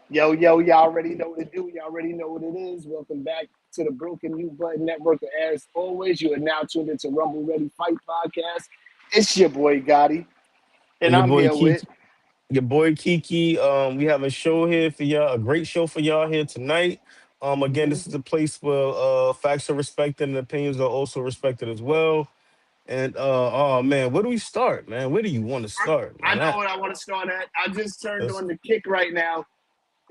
Yo, yo, y'all already know what to do. Y'all already know what it is. Welcome back to the Broken New Button Network. As always, you are now tuned into Rumble Ready Fight Podcast. It's your boy Gotti, And and I'm here with. Your boy Kiki. We have a show here for y'all, a great show for y'all here tonight. Again, Mhm. this is a place where facts are respected and opinions are also respected as well. And oh man, where do we start, man? Where do you want to start, I man? know That what I want to start at. I just turned that's on the kick right now,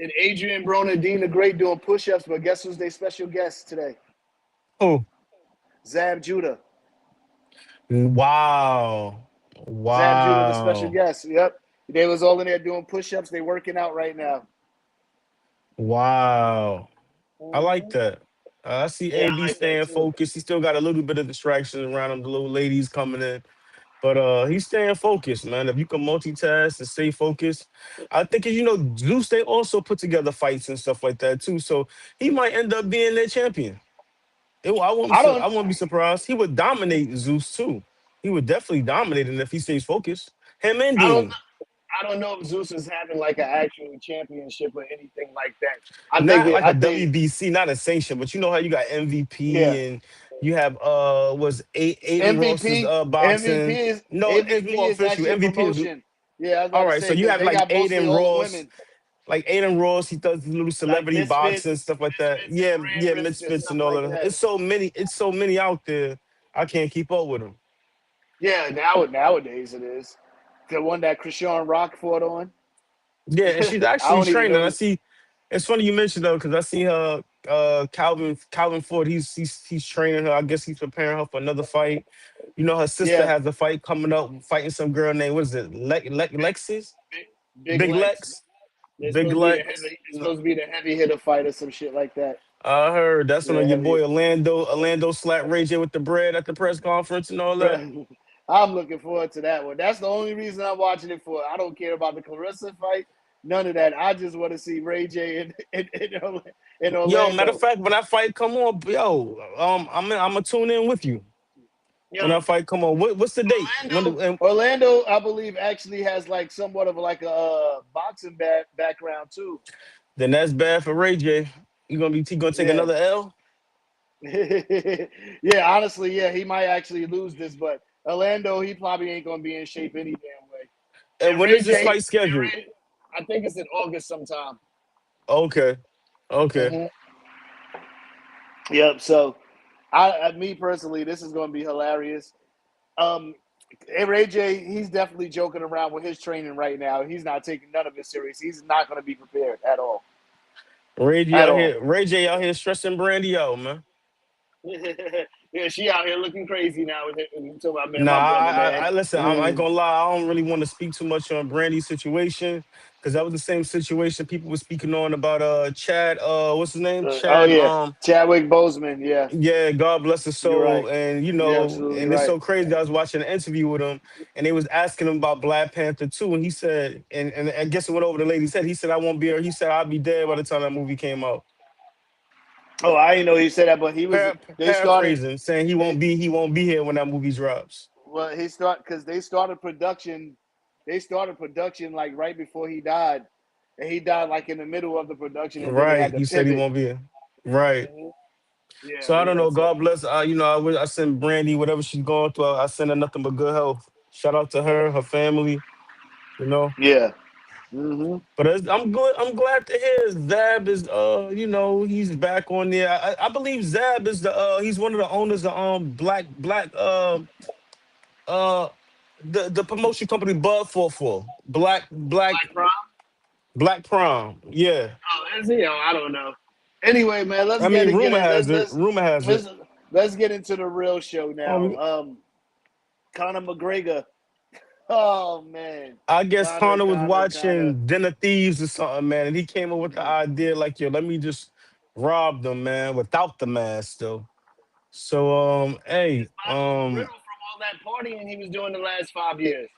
and Adrian Bronadine the Great doing push-ups. But guess who's their special guest today? oh Zab Judah. wow, Zab Judah, the special wow, guest. Yep, they was all in there doing push-ups. They working out right now. wow. I like Mhm. that. I see Yeah, AB I like that staying too. focused. He still got a little bit of distractions around him, the little ladies coming in. But he's staying focused, man. If you can multitask and stay focused, I think as you know, Zeus they also put together fights and stuff like that too. So he might end up being their champion. I won't I don't. I won't be surprised. He would dominate Zeus too. He would definitely dominate him if he stays focused. Him and I don't. Dean. I don't know if Zeus is having like an actual championship or anything like that. I think. Not like I a think. WBC, not a sanction, but you know how you got MVP Yeah. and you have was Aiden Ross's MVP. boxing. No, it's MVP more is official. actually a MVP is promotion. Yeah, I was about all to right. So say you because have they like got mostly Aiden all the Ross, women, like Aiden Ross, he does little like celebrity boxing and Misfits, stuff like that. Misfits and Yeah, Grand yeah, Risks and misfits stuff and all like of that. that. It's so many out there. I can't keep up with them. Yeah, nowadays it is the one that Krishan Rock fought on. Yeah, and she's I actually don't even training. I know. see. It's funny you mentioned though, because I see her. Calvin Ford. He's training her. I guess he's preparing her for another fight. You know, her sister Yeah, has a fight coming up, fighting some girl named what is it? Lexus, Big Big Lex. Lex, They're Big supposed to be the Lex. heavy. It's supposed to be the heavy hitter fight or some shit like that. I heard that's Yeah, when your heavy. boy Orlando slapped Ray J with the bread at the press conference and all that. Bro, I'm looking forward to that one. That's the only reason I'm watching it for. I don't care about the Clarissa fight, none of that. I just want to see Ray J in Yo, matter of Orlando. fact, when that fight come on, yo, I'm gonna tune in with you You when know, that fight come on. What's the date? And Orlando, I believe, actually has like somewhat of like a boxing background too. then that's bad for Ray J. He gonna take Yeah, another L. yeah. Honestly, yeah, he might actually lose this, but Orlando, he probably ain't gonna be in shape any damn way. And And when Ray is this J, fight scheduled? I think it's in August sometime. Okay, okay. Hmm. Yep. So, me personally, this is going to be hilarious. Um, Ray J, he's definitely joking around with his training right now. He's not taking none of it serious. He's not going to be prepared at all. At all. Ray J out here stressing Brandy out, man. Yeah, she out here looking crazy now with it. Talking about man, Nah, my brother, man. I listen. I ain't gonna lie. I don't really want to speak too much on Brandy's situation because that was the same situation people were speaking on about Chad. What's his name? Oh Chad. yeah, Chadwick Boseman. Yeah, Yeah, God bless his you're soul. right. And you You're know, absolutely and it's right. so crazy. I was watching an interview with him, and they was asking him about Black Panther 2, and he said, and I guess it went over the lady's head. He said, "I won't be here." He said, "I'll be dead by the time that movie came out." Oh, I didn't know he said that, but he was. They started. Paraphrasing, saying They he won't be here when that movie drops. Well, he start because they started production. They started production like right before he died, and he died like in the middle of the production, and then they had Right. to He said he pivot. won't be here. Right. Mhm. Yeah, So I don't yeah. know. So, God bless. You know, I send Brandy whatever she's going through. I send her nothing but good health. Shout out to her family. You know. yeah. Hmm. But I'm good. I'm glad to hear Zab is he's back on there. I believe Zab is he's one of the owners of Black uh the promotion company Bud for Black Prom. Black Prom. Yeah. Oh, is he? Oh, I don't know. Anyway, man, let's I mean, get rumor in. has it. Rumor has it. Let's let's get into the real show Oh, now. Conor McGregor. Oh man, I guess Conor, Connor was Conor, Conor. watching Den of Thieves or something, man, and he came up with the idea like, yo, let me just rob them, man, without the mask, though. So, hey, Body's brittle from all that partying he was doing the last 5 years.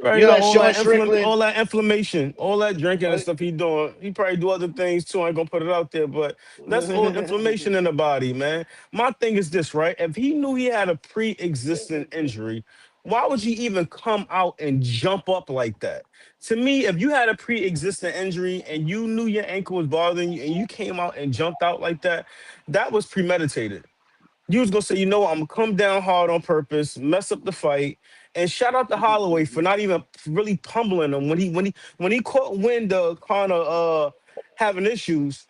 right, You you know, let Sean Strickland. all that inflammation, all that drinking and stuff he doing. He probably do other things too. I ain't gonna put it out there, but that's all inflammation in the body, man. My thing is this, right? If he knew he had a pre-existing injury, why would you even come out and jump up like that? To me, if you had a pre-existing injury and you knew your ankle was bothering you and you came out and jumped out like that, that was premeditated. You was gonna say, you know what, I'm gonna come down hard on purpose, mess up the fight. And shout out to Holloway for not even really pummeling him when he caught wind of Conor having issues.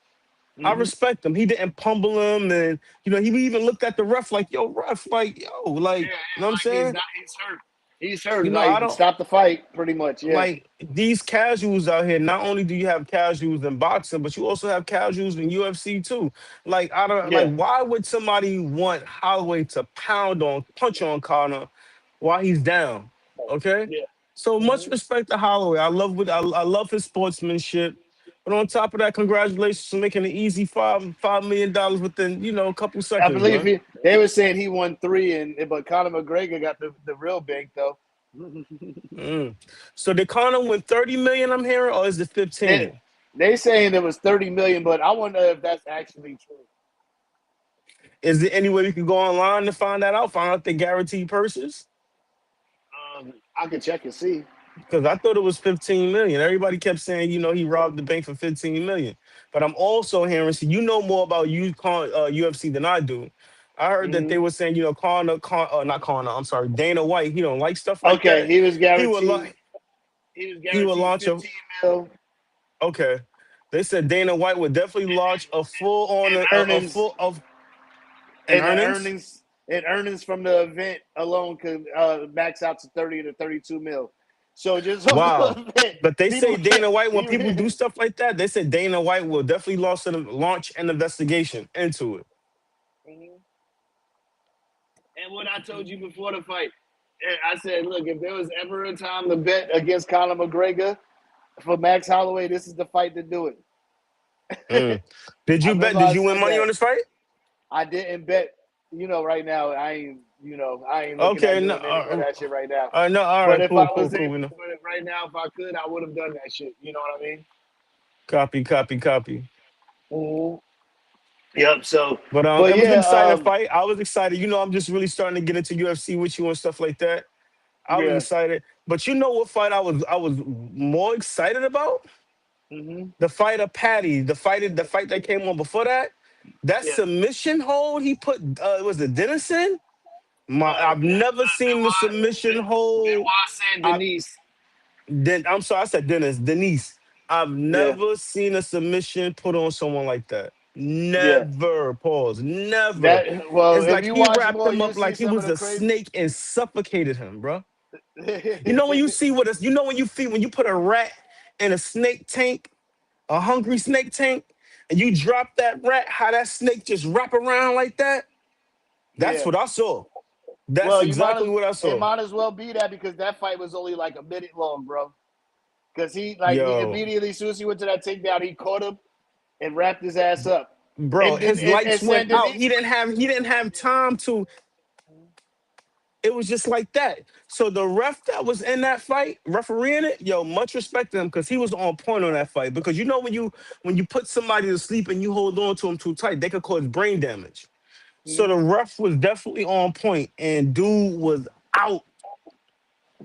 I Hmm. respect him. He didn't pummel him, and he even looked at the ref like, "Yo, ref, like, yo, like, Yeah, you know what I'm like he's saying? not. He's hurt. He's hurt. I Like don't stop the fight, pretty much. Yeah. like these casuals out here. Not only do you have casuals in boxing, but you also have casuals in UFC too. Like, I don't like. Yeah. Why would somebody want Holloway to punch on Conor while he's down? Okay, Yeah. so much Hmm. respect to Holloway. I love his sportsmanship. But on top of that, congratulations for making an easy $5 million within a couple I seconds, believe man. they were saying he won three, but Conor McGregor got the real bank though. Mm. So did Conor win 30 million? I'm hearing, or is it they 15? they saying it was 30 million, but I wonder if that's actually true. Is there any way we can go online to find that out? Find out the guaranteed purses? I could check and see. Because I thought it was 15 million. Everybody kept saying, he robbed the bank for 15 million. But I'm also hearing, see, you know more about UFC than I do. I heard that Hmm. they were saying, not Conor, I'm sorry, Dana White, he don't like stuff like Okay, that. he was He would guaranteed. like He was he would guaranteed launch a 15 mil okay. They said Dana White would definitely launch a full on a earnings, full of an and the earnings. earnings from the event alone could max out to 30 to 32 mil. So just off Wow. the event, But they say people Dana White, when he. people do stuff like that, they said Dana White will definitely launch an investigation into it. And what I told you before the fight, I said, look, if there was ever a time to bet against Conor McGregor for Max Holloway, this is the fight to do it. Mm. Did I you bet? remember Did I you win said money on that. this fight? I didn't bet. Right now, I ain't looking Okay, at no, doing any of that shit right now. no, all But right, if I cool, cool, was able, cool. We know. but if right now, if I could, I would have done that shit. You know what I mean? Copy, copy, copy. Mm-hmm. Yep. So, But but it was an yeah, exciting fight. I was excited. I'm just really starting to get into UFC with you and stuff like that. I was yeah. excited. But you know what fight I was more excited about? Mm-hmm. The fight of Patty, the fight that came on before that. That Yeah. submission hold he put was it Dennison? I've never seen the submission hold. Benoit Saint I Denis. I'm sorry, I said Denise. I've Yeah. never seen a submission put on someone like that. Yeah. Never. Pause. Never. That well, It's if like you he watch wrapped more, him you'll up see like he some of was the a crazy. snake and suffocated him, bro. When you see what when you feel when you put a rat in a snake tank, a hungry snake tank, and you drop that rat, how that snake just wrap around like that? That's Yeah. what I saw. That's Well, you might exactly as what I it saw. might as well be that because that fight was only like a minute long, bro. Because he Yo, immediately as soon as he went to that takedown, he caught him and wrapped his ass up. bro, And then his lights and went Saint out. Denis. He didn't have time to. It was just like that. So the ref that was in that fight, refereeing it, yo, much respect to him because he was on point on that fight. Because when you put somebody to sleep and you hold on to them too tight, they could cause brain damage. So the ref was definitely on point, and dude was out,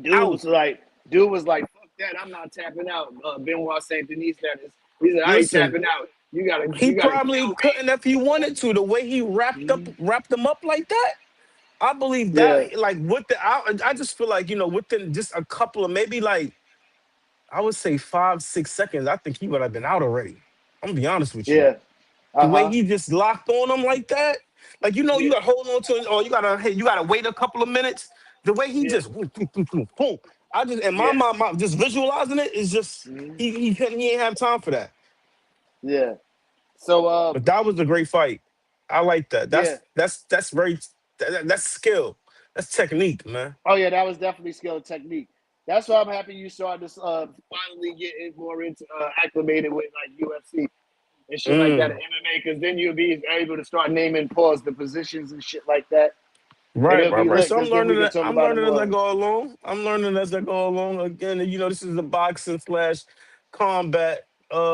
Dude out. was like, dude was like, fuck that, I'm not tapping out. Benoit Saint Denis, that is. He said, I ain't Listen, tapping out. he You gotta probably kill couldn't if he wanted to. The way he me. wrapped them up like that. I believe Yeah, that, like, I just feel like within just a couple of maybe like I would say 5, 6 seconds, I think he would have been out already. I'm gonna be honest with you. yeah, The uh way huh, he just locked on him like that, like you yeah, gotta hold on to it, or you gotta wait a couple of minutes. The way he yeah, just boom, boom, boom, boom, boom. I just in my yeah, mind, just visualizing it is just mhm, he ain't have time for that. yeah. So, But that was a great fight. I like that. yeah. That's very that's skill. That's technique, man. Oh yeah, that was definitely skill and technique. That's why I'm happy you started to finally get more into acclimated with like UFC and shit like that, Mm. and MMA, because then you'll be able to start naming pause the positions and shit like that, and Right, it'll right, be right. lit So because then we can talk I'm about it learning as I more. go along. I'm learning as I go along. Again, this is a boxing slash combat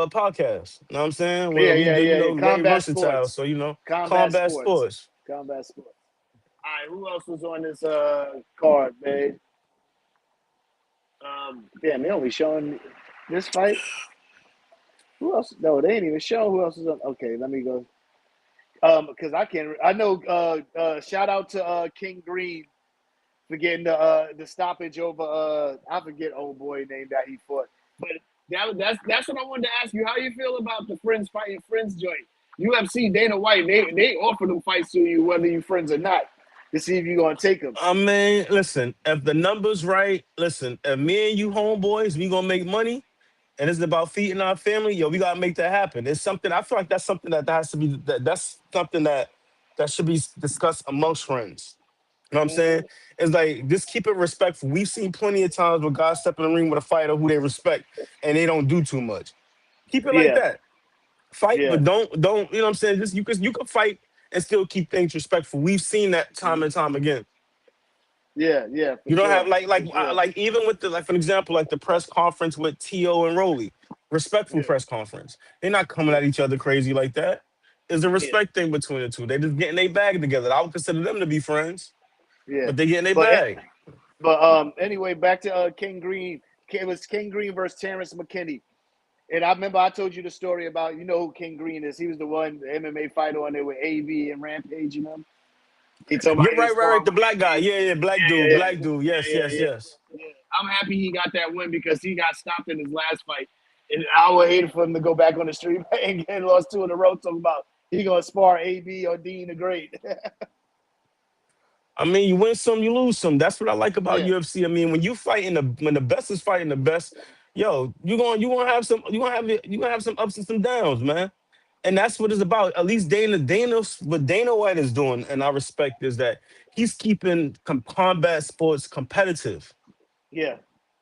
podcast. You know what I'm saying? Where Yeah, we yeah, do, yeah, yeah. very Combat versatile. sports, So, combat combat sports, sports. combat sports. All right, who else was on this card, man? Damn, they only showing this fight. Who else? No, they ain't even showing who else is on. Okay, let me go. Because I can't. I know. Shout out to King Green for getting the stoppage over. I forget old boy name that he fought, but that's what I wanted to ask you. How you feel about the friends fighting friends joint? UFC Dana White they offer them fights to you whether you friends or not to see if you're gonna take them. I mean, listen, if the numbers right, listen, if me and you homeboys, we gonna make money and it's about feeding our family, yo, we gotta make that happen. It's something I feel like that's something that has to be that's something that should be discussed amongst friends. You know what I'm saying? Mm-hmm. It's like just keep it respectful. We've seen plenty of times where guys step in the ring with a fighter who they respect and they don't do too much. Keep it like Yeah, that. Fight, yeah, but don't, you know what I'm saying? Just you can fight and still keep things respectful. We've seen that time mm-hmm. and time again. Yeah, for You don't have sure, for sure. like even with the like for example, like the press conference with T.O. and Rolly, respectful Yeah, press conference. They're not coming yeah, at each other crazy like that. There's a yeah, respect thing between the two. They just getting their bag together. I would consider them to be friends, yeah. but they getting their But bag. anyway, back to King Green. It was King Green versus Terrence McKinney. And I remember I told you the story about who King Green is. He was the one the MMA fighter on there with AB and Rampage. He talking about You're he was right. sparring The with black guy. AB. Yeah, yeah, black Yeah, dude, yeah, black dude. Yes, yeah, yes, yeah, yes. yeah. I'm happy he got that win because he got stopped in his last fight. And I would hate for him to go back on the street and lost two in a row. Talking about he gonna spar AB or Dean the Great. I mean, you win some, you lose some. That's what I like about Yeah, UFC. I mean, when you fight in the when the best is fighting the best, yo, you gonna have some you gonna have some ups and some downs, man. And that's what it's about. At least what Dana White is doing, and I respect is that he's keeping combat sports competitive. yeah.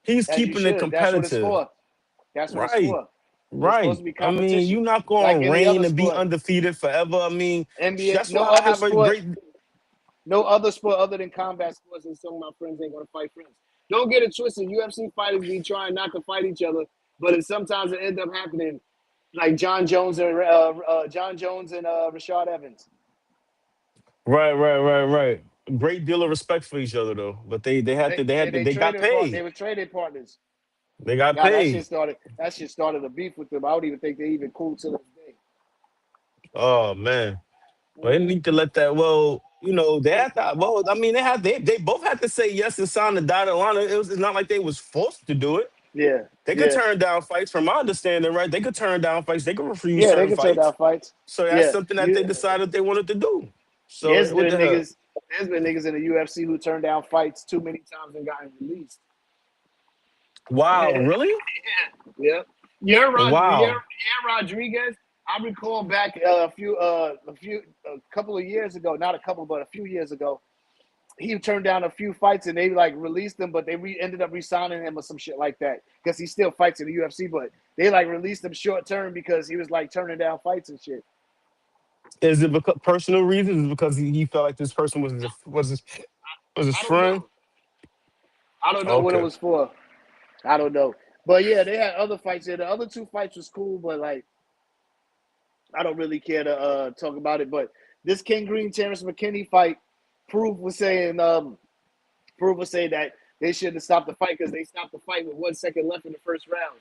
He's As you keeping it should. That's what it's competitive. for. That's what it's Right. for. It's supposed Right. to be I mean, competition, you're not like gonna any reign other and be sport. undefeated forever. I mean, NBA, that's why I have a great no other sport other than combat sports, and some of my friends ain't gonna fight friends. Don't get it twisted. UFC fighters be trying not to fight each other, but sometimes it ends up happening, like John Jones and Rashad Evans. right. Great deal of respect for each other though. But they got They paid. were trading partners. They got God, paid. that shit started a beef with them. I don't even think they even cool to this day. Oh man. Well, they Mm-hmm. need to let that they have to I mean they both had to say yes and sign the dotted line. It's not like they was forced to do it. Yeah, They could yeah, turn down fights from my understanding, right? They could turn down fights, they could refuse yeah. They certain can turn down fights. fights. So that's Yeah, something that they decided they wanted to do. there's So what been the hell? niggas. There's been niggas in the UFC who turned down fights too many times and gotten released. Wow, really? Yeah. Wow. Rodriguez. I recall back a couple of years ago, not a couple, but a few years ago, he turned down a few fights and they like released him, but they ended up re-signing him or some shit like that because he still fights in the UFC, but they like released him short term because he was like turning down fights and shit. Is it because personal reasons? Is it because he felt like this person was his I don't friend? know. I don't know what it Okay. was for. I don't know. But yeah, they had other fights there. The other two fights was cool, but like I don't really care to talk about it. But this King Green Terrence McKinney fight, Proof was saying that they shouldn't have stopped the fight because they stopped the fight with 1 second left in the first round.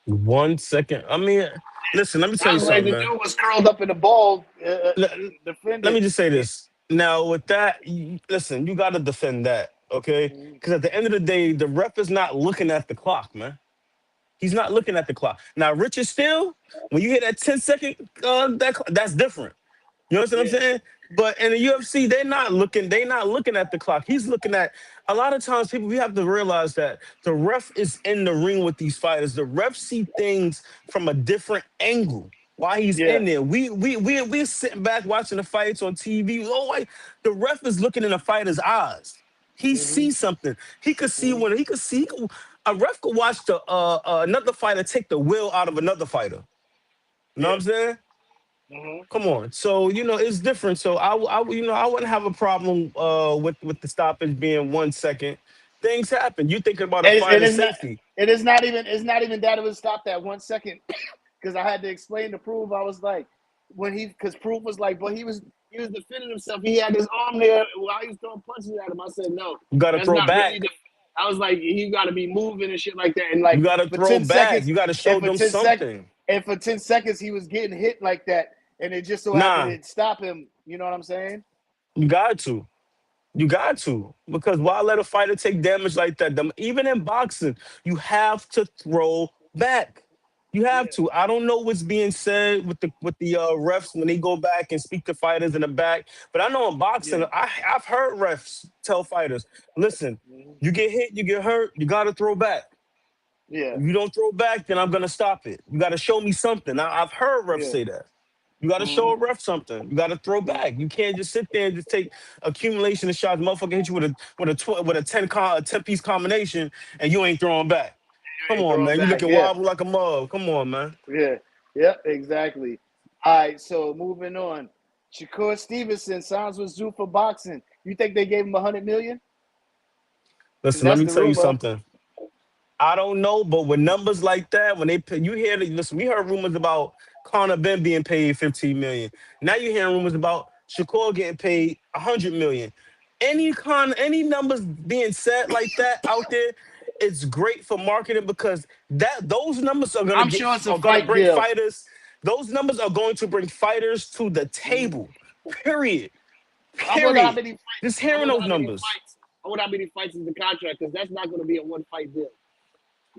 1 second. I mean, listen, let me tell I you was like, something, the man. dude was curled up in the ball, Let, let defending. me just say this. Now, with that, listen, you got to defend that, okay? Because at the end of the day, the ref is not looking at the clock, man. He's not looking at the clock. Now, Richard Steele, when you hit that 10 second, that's different. You understand what Yeah. I'm saying? But in the UFC, they're not looking at the clock. He's looking at a lot of times we have to realize that the ref is in the ring with these fighters. The ref see things from a different angle while he's Yeah. in there. We're sitting back watching the fights on TV. Oh, wait, the ref is looking in the fighter's eyes. He Mm-hmm. sees something. He could see Mm-hmm. when a ref could watch another fighter take the will out of another fighter. You know what Yeah. I'm saying? Mm-hmm. Come on. So, it's different. So I wouldn't have a problem with the stoppage being 1 second. Things happen. You thinking about a And fighter's it's not. safety. It is not even. It's not even that it was stopped at 1 second because I had to explain to Proof. I was like, because Proof was like, but he was defending himself. He had his arm there while he was throwing punches at him. I said, no, You gotta that's throw not really. back. I was like, you got to be moving and shit like that. And You like got to for throw 10 seconds, back. You got to and show for them 10 seconds, something. and for 10 seconds, he was getting hit like that, and it just so happened Nah, to stop him. You know what I'm saying? you got to. You got to. Because why let a fighter take damage like that? Even in boxing, you have to throw back. You have Yeah, to. I don't know what's being said with the refs when they go back and speak to fighters in the back, but I know in boxing, yeah, I've heard refs tell fighters, "Listen, mhm, you get hit, you get hurt, you got to throw back. yeah, If you don't throw back, then I'm gonna stop it. You got to show me something." I've heard refs yeah, say that. You got to show mhm, a ref something. You got to throw mhm. back. You can't just sit there and just take accumulation of shots. Motherfucker hit you with a 10 piece combination and you ain't throwing back. Come Ain't on, throwing man. You back. looking Yeah, wobble like a mug. Come on, man. yeah, yep, exactly. All right, so moving on. Shakur Stevenson signs with Zuffa Boxing. You think they gave him 100 million? Because Listen, let that's me the tell you rumor. something. I don't know, but with numbers like that, when you hear listen, we heard rumors about Conor Ben being paid 15 million. Now you're hearing rumors about Shakur getting paid 100 million. Any numbers being said like that out there, it's great for marketing because those numbers I'm sure it's a are gonna fight bring deal. fighters. Those numbers are going to bring fighters to the Mhm. table. Period. I wonder how Period. many fights. Just I hearing wonder those how many numbers. fights. I wonder how many fights is the contract because that's not going to be a one fight deal.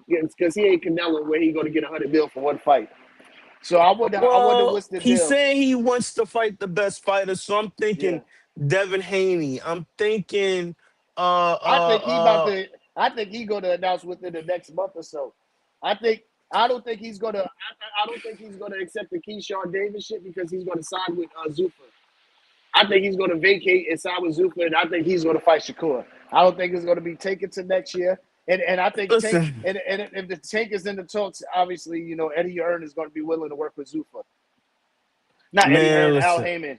Because he ain't Canelo where he going to get 100 mil for one fight. So I wonder. I wonder Well, what's the he's deal. saying he wants to fight the best fighter, so I'm Yeah, thinking Devin Haney. I'm thinking uh I uh think he about uh to. I think he going to announce within the next month or so. I think. I don't think he's gonna. I don't think he's gonna accept the Keyshawn Davis shit because he's gonna sign with Zuffa. I think he's gonna vacate and sign with Zuffa, and I think he's gonna fight Shakur. I don't think it's gonna be taken to next year. And I think Tank listen, and if the Tank is in the talks, obviously Eddie Earn is going to be willing to work with Zuffa. Not Eddie man, Earn, Al listen. Heyman.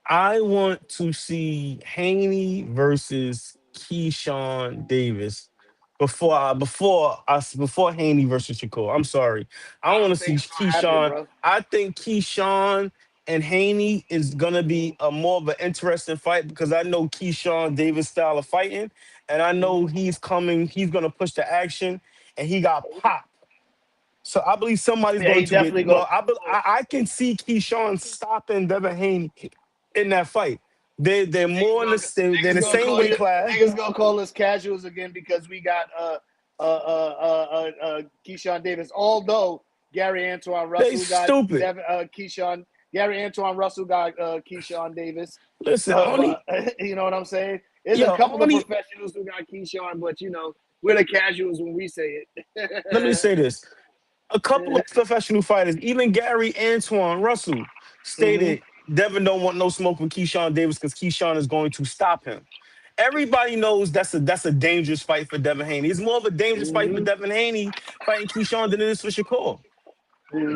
I want to see Haney versus Keyshawn Davis before Haney versus Shakur. I'm sorry. I I want to don't see think it's gonna happen, Keyshawn. bro. I think Keyshawn and Haney is gonna Mm-hmm. be a more of an interesting fight because I know Keyshawn Davis style of fighting, and I know Mm-hmm. he's coming. He's gonna push the action, and he got pop. So I believe somebody's Yeah, going he to get. definitely gonna. Well, I can see Keyshawn stopping Devin Haney in that fight. They're more in the they're Niggas the gonna same call weight you. class. Niggas gonna call us casuals again because we got Keyshawn Davis. Although Gary Antoine They Russell got stupid. Keyshawn. Gary Antoine Russell got Keyshawn Davis. Listen, But only you know what I'm saying? There's a yo couple of only. professionals who got Keyshawn, but we're the casuals when we say Let me it. say this: a couple of professional fighters, even Gary Antoine Russell, hmm stated Devin don't want no smoke with Keyshawn Davis because Keyshawn is going to stop him. Everybody knows that's a dangerous fight for Devin Haney. It's more of a dangerous fight for hmm Devin Haney fighting Keyshawn than it is for Shakur.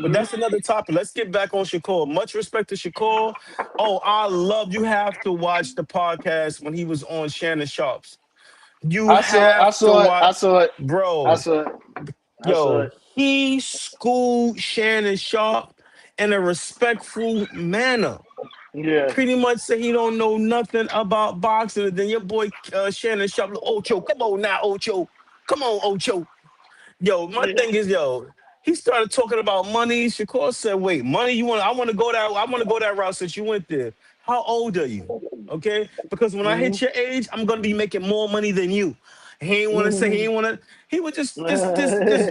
But hmm that's another topic. Let's get back on Shakur. Much respect to Shakur. Oh, I love you have to watch the podcast when he was on Shannon Sharp's. You I saw. I have to saw it. I watch, saw it. I bro. saw it. I saw Yo, it. he schooled Shannon Sharp in a respectful manner. Yeah. Pretty much say he don't know nothing about boxing. And then your boy Shannon Sharp, Ocho, come on now, Ocho. Come on, Ocho. Yo, my Yeah. thing is, yo, he started talking about money. Shakur said, "Wait, money? You want? I want to go that. I want to go that route since you went there. How old are you? Okay, because when I hit hmm your age, I'm gonna be making more money than you." He ain't want to say. He ain't want to. He would just.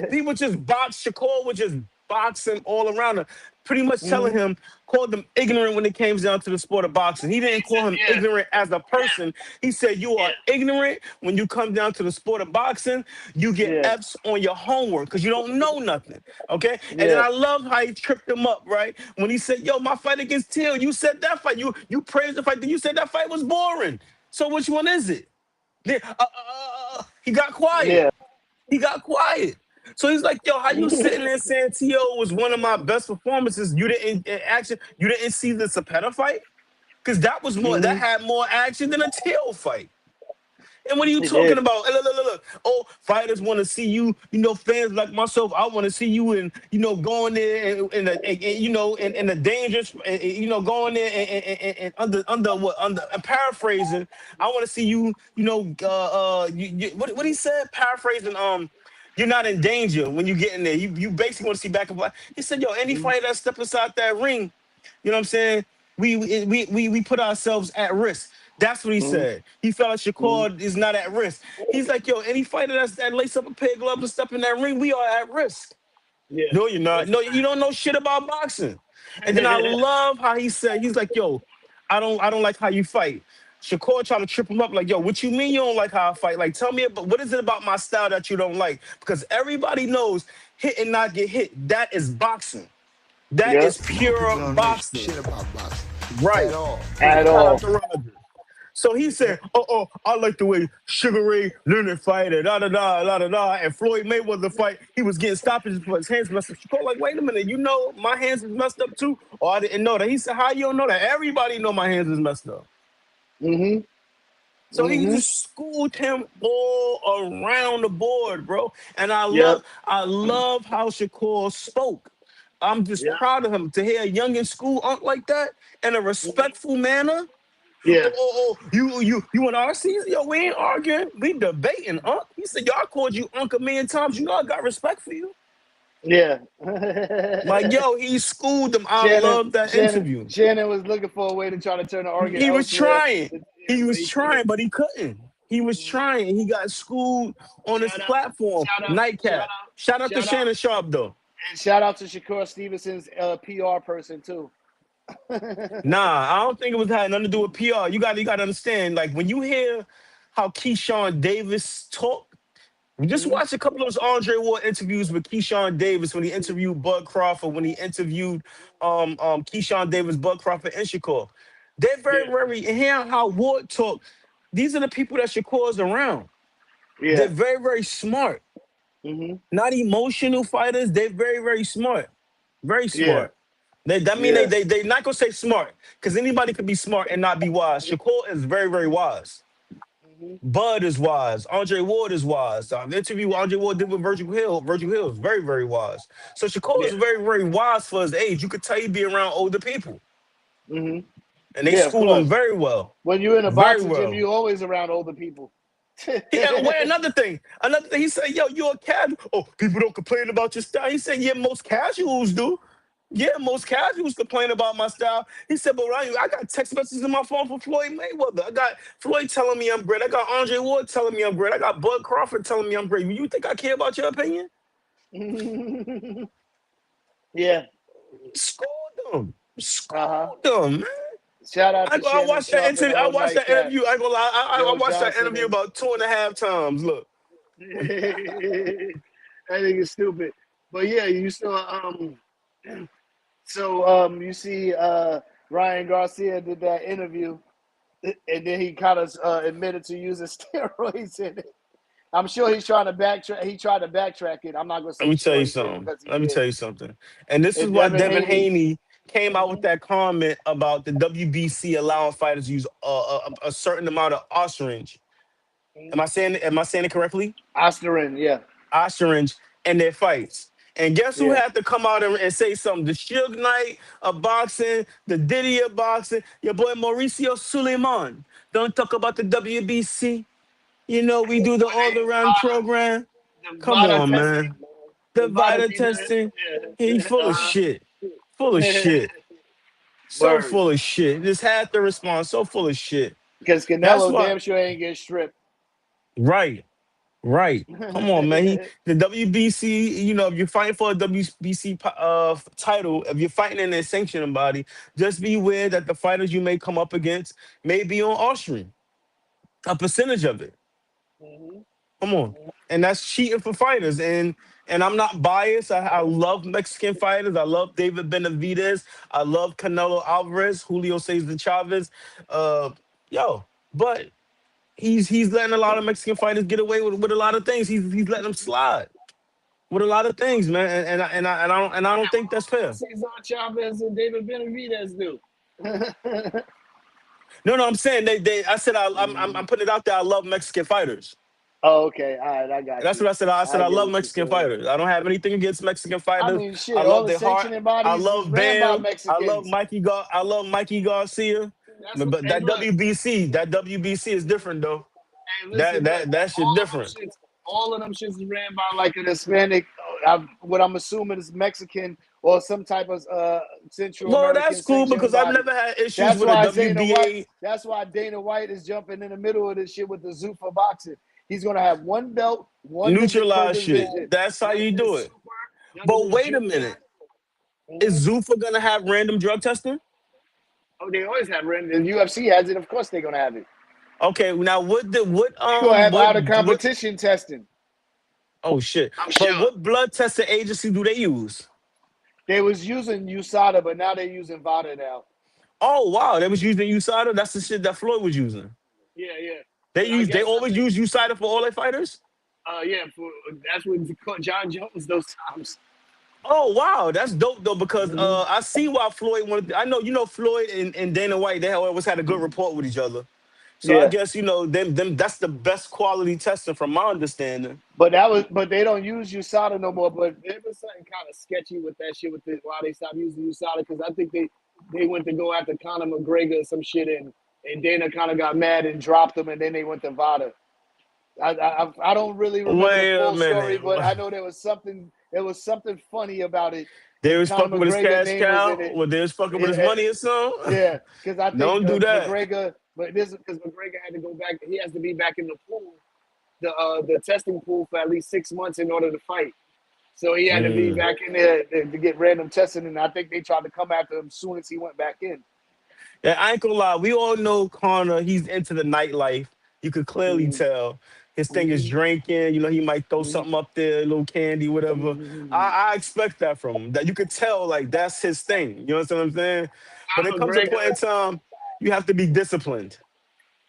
He would just box. Shakur would just boxing all around him, pretty much telling hmm him, called them ignorant when it came down to the sport of boxing. He didn't call him Yeah. ignorant as a person. He said, "You are ignorant when you come down to the sport of boxing. You get Yeah. F's on your homework because you don't know nothing." Okay. And then Yeah. I love how he tripped him up, right? When he said, "Yo, my fight against Till, you said that fight. You praised the fight. Then you said that fight was boring. So which one is it?" He got quiet. Yeah. He got quiet. So he's like, "Yo, how you sitting there saying T.O. was one of my best performances? You didn't action. You didn't see the Zapata fight because that was more. That hmm had more action than a T.O. fight." And what are you He talking did. about? Look, look, look, look. Oh, fighters want to see you. You know, fans like myself, I want to see you in, going there in a dangerous, going there and under what under and paraphrasing. I want to see you. What he said? Paraphrasing. You're not in danger when you get in there. You basically want to see back and forth. He said, yo, any Mhm. fighter that step inside that ring, you know what I'm saying? We put ourselves at risk. That's what he Mhm. said. He felt like Mhm. Shakur is not at risk. He's like, yo, any fighter that lace up a pair of gloves and step in that ring, we are at risk. Yeah, No, you're not. that's No, you don't know shit about boxing. And then I a fact. love how he said, he's like, yo, I don't like how you fight. Shakur trying to trip him up, like, yo, what you mean you don't like how I fight? Like, tell me about what is it about my style that you don't like? Because everybody knows hit and not get hit. That is boxing. That Yeah, is A lot of people pure don't know boxing. shit about boxing at Right. all. at Shout out all. to Rogers. So he said, "Oh, I like the way Sugar Ray Leonard fight it, da da da da da da." And Floyd Mayweather fight, he was getting stoppages for his hands messed up. She called like, "Wait a minute, you know my hands is messed up too?" Oh, I didn't know that. He said, "How you don't know that? Everybody know my hands is messed up." Mhm. So he Mhm. just schooled him all around the board, bro. And Yep. I love how Shakur spoke. I'm just Yep. proud of him to hear a young in school like that in a Mhm. respectful manner. Yeah. You want RC? Yo, we ain't arguing. We debating, Unc. He said, y'all called you Unc a million times. You know I got respect for you. Yeah. Like, yo, he schooled them. I Shannon, love that Shannon, interview. Shannon was looking for a way to try to turn the argument He was elsewhere, trying. but, yeah, He but was he couldn't. trying, but he couldn't. He was trying. He got schooled on his Shout out, platform. shout out, shout Nightcap. out, Shout out to shout out, Shannon Sharp, though. and shout out to Shakur Stevenson's PR person too. Nah, I don't think it was had nothing to do with PR. You got to understand, like when you hear how Keyshawn Davis talk. We just Mhm. watched a couple of those Andre Ward interviews with Keyshawn Davis when he interviewed Bud Crawford, when he interviewed Keyshawn Davis, Bud Crawford, and Shakur. They're very, Yeah, very, and hearing how Ward talk, these are the people that Shakur's around. They're yeah, very, very smart. hmm Not emotional fighters. They're very, very smart. Very yeah, smart. That mean yeah, they not gonna say smart, because anybody could be smart and not be wise. Shakur is very, very wise. hmm Bud is wise. Andre Ward is wise. The interview Andre Ward did with Virgil Hill is very, very wise. So Shakur yeah, is very, very wise for his age. You could tell he be around older people, hmm and they yeah. Of school him course, very well, when you're in a very boxing gym, well. you always around older people. Wait, another thing. He said, "Yo, you're a casual. Oh, people don't complain about your style." He said, "Yeah, most casuals do. Yeah, most casuals complain about my style." He said, "But I got text messages in my phone from Floyd Mayweather. I got Floyd telling me I'm great. I got Andre Ward telling me I'm great. I got Bud Crawford telling me I'm great. You think I care about your opinion? Yeah. School them. Uh huh. School them, man." Shout out to I Shannon watched that Sharp and interview. the I whole watched that nightcap. interview. I ain't gonna lie. I Joe watched that Johnson interview and about 2.5 times. Look. I think it's stupid. But yeah, you still so you see Ryan Garcia did that interview and then he kind of admitted to using steroids in it. I'm sure he's trying to backtrack. He tried to backtrack it. I'm not gonna Let say me tell sure you he did something. because he Let me did. tell you something. And this is And why Devin Devin Haney. Haney came out with Mhm. that comment about the WBC allowing fighters to use a certain amount of ostrich. Am I saying it correctly? Osterin, yeah, Ostrich in their fights. And guess who yeah. had to come out and say something? The Suge Knight of boxing, the Diddy of boxing, your boy Mauricio Sulaimán. Don't talk about the WBC. You know, we do the all around program. The Come VADA on, testing. man. The The VADA Vita be testing. there. He full of Uh-huh. shit. Full of shit. So Word. full of shit. Just had to respond. So full of shit. Because That's Canelo why. damn sure ain't get stripped. Right. Right. Come on, man. The WBC. If you're fighting for a WBC title, if you're fighting in a sanctioning body, just be aware that the fighters you may come up against may be on Austrian. A percentage of it. Mhm. Come on. And that's cheating for fighters. And I'm not biased. I love Mexican fighters. I love David Benavidez. I love Canelo Alvarez, Julio Cesar Chavez. Uh, yo, but he's letting a lot of Mexican fighters get away with a lot of things. He's letting them slide with a lot of things, man. And I don't think that's fair. Cesar Chavez and David Benavidez do. No, no, I'm saying I said I'm Mhm. putting it out there. I love Mexican fighters. Oh, okay. All right, I got That's you. what I said. I said I I get love what you're Mexican saying. fighters. I don't have anything against Mexican I fighters. mean, I shit, all love the their heart. sanctioning I bodies is love ran by Bam. Mexicans. I love Mikey Garcia. That's what. But Hey, that look. WBC is different though. Hey, listen, look. That shit different. All of them shits is ran by like an Hispanic. What I'm assuming is Mexican or some type of Central Well, American that's cool sanctioning because I've body. never had issues That's with a why Dana White. WBA That's why Dana White is jumping in the middle of this shit with the Zuffa Boxing. He's gonna have one belt, one per neutralized shit. division. That's how None of you this do it. super, none of But this wait a junior. minute. Mhm. Is Zuffa gonna have random drug testing? Oh, they always have random. The UFC has it. Of course, they're gonna have it. Okay, now They're gonna have out of competition testing. oh shit. I'm But sure. what blood testing agency do they use? They was using USADA, but now they're using VADA now. Oh wow, they was using USADA. That's the shit that Floyd was using. Yeah, yeah. But I They guess always something. use USADA for all their fighters. Yeah, that's what caught John Jones those times. Oh wow, that's dope though because Mm-hmm. I see why Floyd wanted. I know Floyd and Dana White they always had a good rapport with each other. So I Yeah, guess them that's the best quality testing from my understanding. but they don't use USADA no more. But there was something kind of sketchy with that shit with why they stopped using USADA because I think they went to go after Conor McGregor or some shit and Dana kind of got mad and dropped him and then they went to VADA. I don't really remember the Wait a full story, minute. but I know there was something funny about it, They and was Conor fucking with his McGregor cash name was in cow, it. or they was fucking with his Yeah, money or something. yeah, because I think Don't do that. McGregor, but this because McGregor had to go back. He has to be back in the pool, the testing pool for at least 6 months in order to fight. So he had to be Mm. back in there to get random testing, and I think they tried to come after him as soon as he went back in. Yeah, I ain't gonna lie. We all know Connor. He's into the nightlife. You could clearly Mm-hmm. tell. His thing is Mm-hmm. drinking. He might throw something up there, a little candy, whatever. Mm-hmm. I expect that from him. That you could tell, like that's his thing. You know what I'm saying? But it Conor comes a point in McGregor, time you have to be disciplined.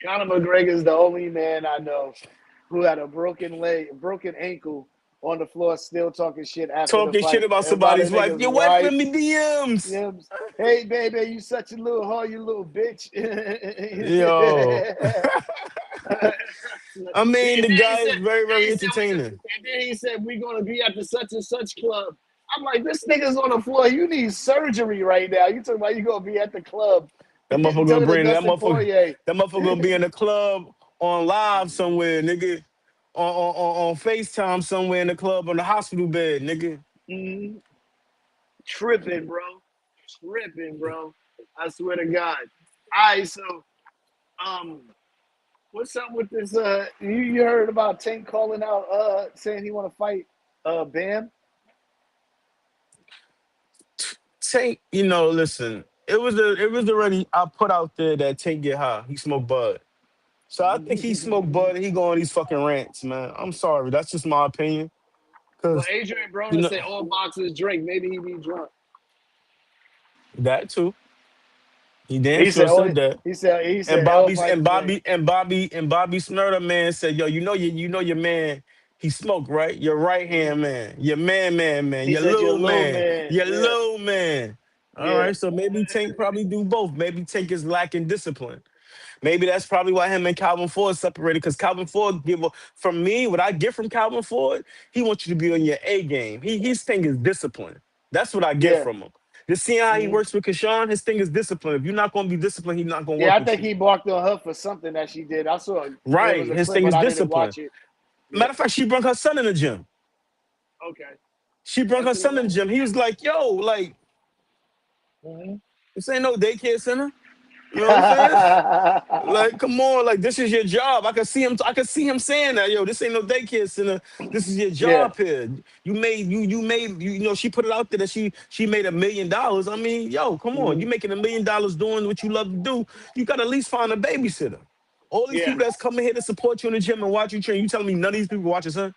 Conor McGregor is the only man I know who had a broken leg, broken ankle on the floor, still talking shit after the Talking shit fight about about a somebody's wife. nigga's Your wife wife. in me DMs. You know, hey baby, you such a little hoe, you little bitch. Yo. I mean, the guy is very, very he said, entertaining. and then he said, we're gonna be at the such and such club. I'm like, this nigga's on the floor. You need surgery right now. You talking about you gonna be at the club? That motherfucker gonna Talking to bring Dustin Poirier. that motherfucker gonna be in the club on live somewhere, nigga. On FaceTime somewhere in the club on the hospital bed, nigga. Mhm. Tripping, bro. Tripping, bro. I swear to God. All right, so um, what's up with this? You heard about Tank calling out, saying he want to fight, Bam? Tank, listen, it was already I put out there that Tank get high. He smoked bud. So I think he smoked bud and he go on these fucking rants, man. I'm sorry. That's just my opinion. Well, Cause Adrian you Broner know said all boxers drink. Maybe he be drunk. that too. He damn He said, sure "Oh, said that. he And said all fighters drink." Bobby Smurder man said, yo, you know your man, he smoked, right? Your right hand man, your man, He your said, "You're a little little man, man." your Yeah, little man. All yeah, right, so maybe Tank probably do both. Maybe Tank is lacking discipline. Maybe that's probably why him and Calvin Ford separated. Because Calvin Ford from me, what I get from Calvin Ford, he wants you to be on your A game. His thing is discipline. That's what I get yeah. from him. Just seeing how he Mhm. works with Keyshawn, his thing is discipline. If you're not going to be disciplined, he's not going to Yeah, work I with think you. he barked on her for something that she did. I saw there was Right. a His clip, thing but is I didn't discipline. watch it. Yeah. Matter of fact, she brought her son in the gym. Okay. She brought her That's son in the enough. gym. He was like, yo, like, Mhm. this ain't no daycare center. You know what I'm saying? Like, come on, like this is your job. I can see him saying that, yo, this ain't no daycare center. This is your Yeah. job here. She put it out there that she made $1 million. I mean, yo, come on. You Mhm. making $1 million doing what you love to do. You gotta at least find a babysitter. All these Yeah. people that's coming here to support you in the gym and watch you train, you telling me none of these people watch your son?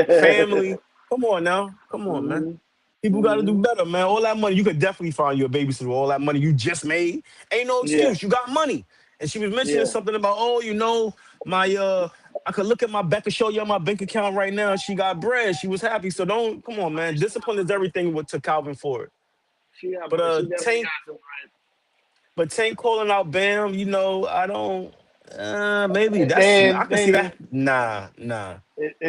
Family. Come on now. Come on, man. Mhm. People got to do Mhm. better, man. All that money, you could definitely find you a babysitter. All that money you just made, ain't no Yeah. excuse. You got money. And she was mentioning Yeah. something about, oh, my I could look at my bank and show you on my bank account right now. She got bread. She was happy. So don't come on, man. Discipline is everything with to Calvin Ford. She got But bread. She definitely Tank, got some bread. But Tank calling out Bam, I don't. Maybe I can see Man, that. Nah, nah.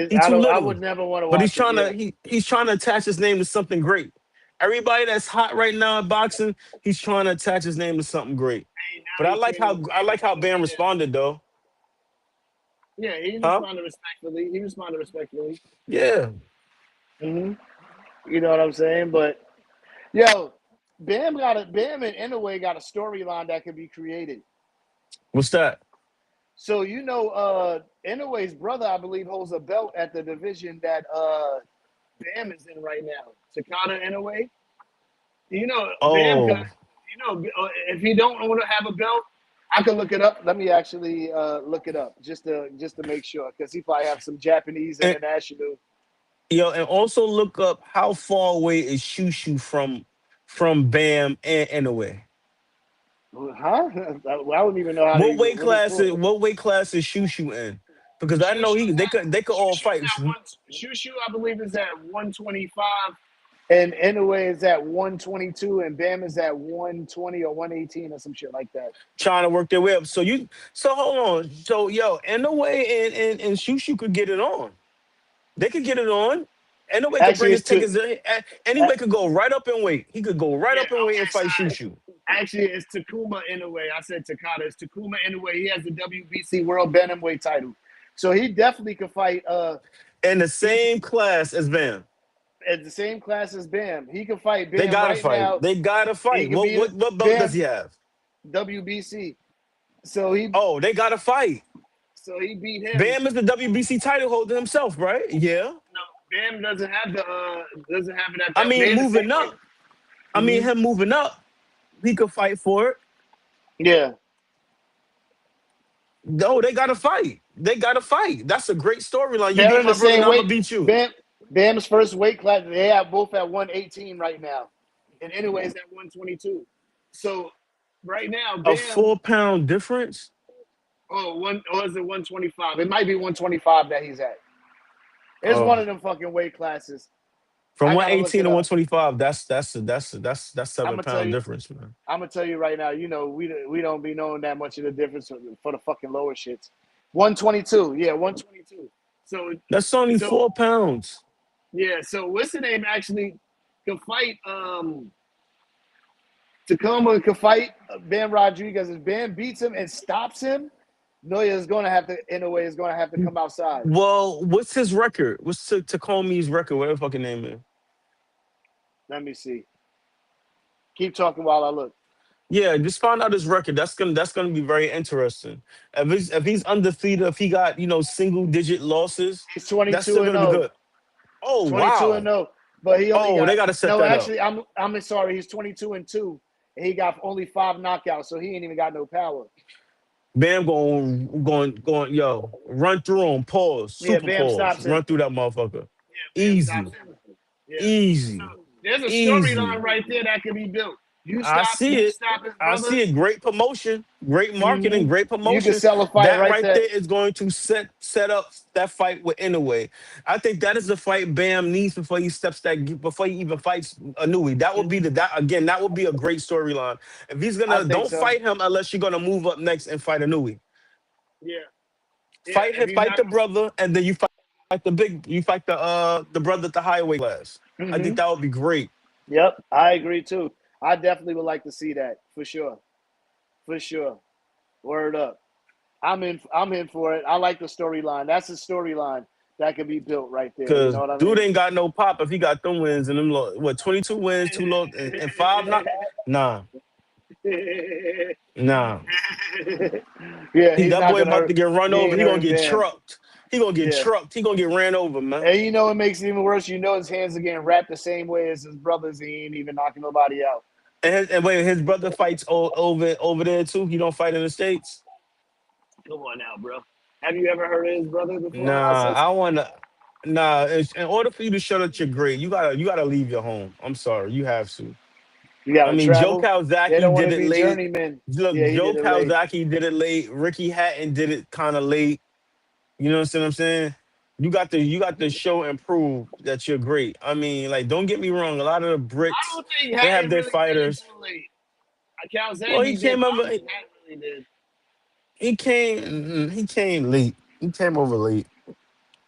He I too don't. I little. would never want to But he's watch him. trying Yeah. to he's trying to attach his name to something great. Everybody that's hot right now in boxing, he's trying to attach his name to something great. But Now he's training with I like how Mayweather. Bam responded though. Yeah, he Huh? responded respectfully. He responded respectfully. Yeah. hmm You know what I'm saying? But yo, Bam and Inouye got a storyline that could be created. What's that? So Inouye's brother, I believe, holds a belt at the division that Bam is in right now. Takada Inoue. Bam could. Oh, If he don't want to have a belt, I could look it up. Let me actually look it up just to make sure, because he probably have some Japanese and international. and also look up how far away is Shushu from Bam and Inouye. Huh? I wouldn't even know how to even what it's for. What weight class is Shushu in? Because I know Shushu's they could all Shushu's fight. at one. Shushu, I believe, is at 125, and Inoue is at 122, and Bam is at 120 or 118 or some shit like that. Trying to work their way up. So hold on. So Inouye and Shushu could get it on. They could get it on. Anyway could Actually, bring it's his to tickets. uh, Anyway could go right up in weight. He could go right yeah. up in weight and Okay, fight so Shushu. actually, it's Takuma Inoue. I said Takada. It's Takuma Inoue. He has the WBC World Bantamweight title, so he definitely could fight. In the He same class as Bam. at the same class as Bam. He could fight They Bam gotta right fight. now. They gotta He fight. could beat What belt does Bam he have? WBC. So he Oh, they gotta fight. so he beat him. Bam is the WBC title holder himself, right? Yeah. No, Bam doesn't have it at I that. mean, They're the same moving weight. up. I mean, hmm him moving up, he could fight for it. Yeah, No, they gotta fight. They gotta fight. That's a great storyline. You they're beat in the my brother, same now I'm gonna weight. beat you. Bam's first weight class. They have both at 118 right now, and anyways at 122. So right now, A Bam. 4 pound difference Or is it 125? It might be 125 that he's at. It's one uh, of them fucking weight classes. from I one gotta look eighteen it to one up. twenty five. That's I'm seven gonna tell pound you. difference, man. I'm gonna tell you right now. We don't be knowing that much of the difference for the fucking lower shits. 122. Yeah, 122. So That's only so 4 pounds. yeah. So what's the name actually could fight Tacoma could fight Ben Rodriguez. If Ben beats him and stops him, Noya is gonna have to in a way is gonna have to come outside. Well, what's his record? What's Takomi's record? Whatever fucking name is. Let me see. Keep talking while I look. Yeah, just find out his record. That's gonna be very interesting. If he's undefeated, if he got single digit losses, He's that's 22 still and gonna be 0. good. Oh 22 and wow. 0. But he only Oh, they got gotta set no. that up. Actually, I'm sorry. He's 22 and 2, and he got only 5 knockouts, so he ain't even got no power. Bam going, yo, run through him, pause, Yeah, super Bam pause, stops him. run through that motherfucker. Yeah, Bam Easy, stops him. Yeah. So easy, there's a storyline easy. right there that can be built. I see You it. stop his I brother. see it. Great promotion, great marketing, hmm great You can promotion. sell a fight That right right there. there is going to set up that fight with Inoue. I think that is the fight Bam needs before he even fights Anui. That would be hmm that again. That would be a great storyline. If he's I gonna think don't so. fight him unless you're gonna move up next and fight Anui. Yeah, yeah. Fight If him, he's fight not the brother, and then you fight the brother at the highway class. I think gonna. that would be great. Yep, I agree too. I definitely would like to see that for sure. For sure. Word up. I'm in for it. I like the storyline. That's a storyline that can be built right there. You Cause know what I dude mean? ain't got no pop if he got them wins and them 22 wins, two low and five not nah, nah. Yeah, He he's that not boy gonna about to hurt. get run He over. ain't He gonna hurting get Bam. trucked. He gonna get Yeah. trucked. He gonna get ran over, man. And what makes it even worse? His hands are getting wrapped the same way as his brothers. He ain't even knocking nobody out. And wait, his brother fights over there too. He don't fight in the States. Come on now, bro. Have you ever heard of his brother before? I Nah, said I wanna. Nah, in order for you to show that you're great, you gotta leave your home. I'm sorry, you have to. you I gotta mean, Joe travel. They don't Calzaghe want did to it be late. journeymen. Look, Yeah, he Joe did it late. Calzaghe did it late. Ricky Hatton did it kind of late. You know what I'm saying? You got to show and prove that you're great. I mean, like, don't get me wrong. A lot of the I Brits, don't think they have Hatton their really did it fighters. too late. Well, he Calzaghe did. came over. That really did. He came late. He came over late.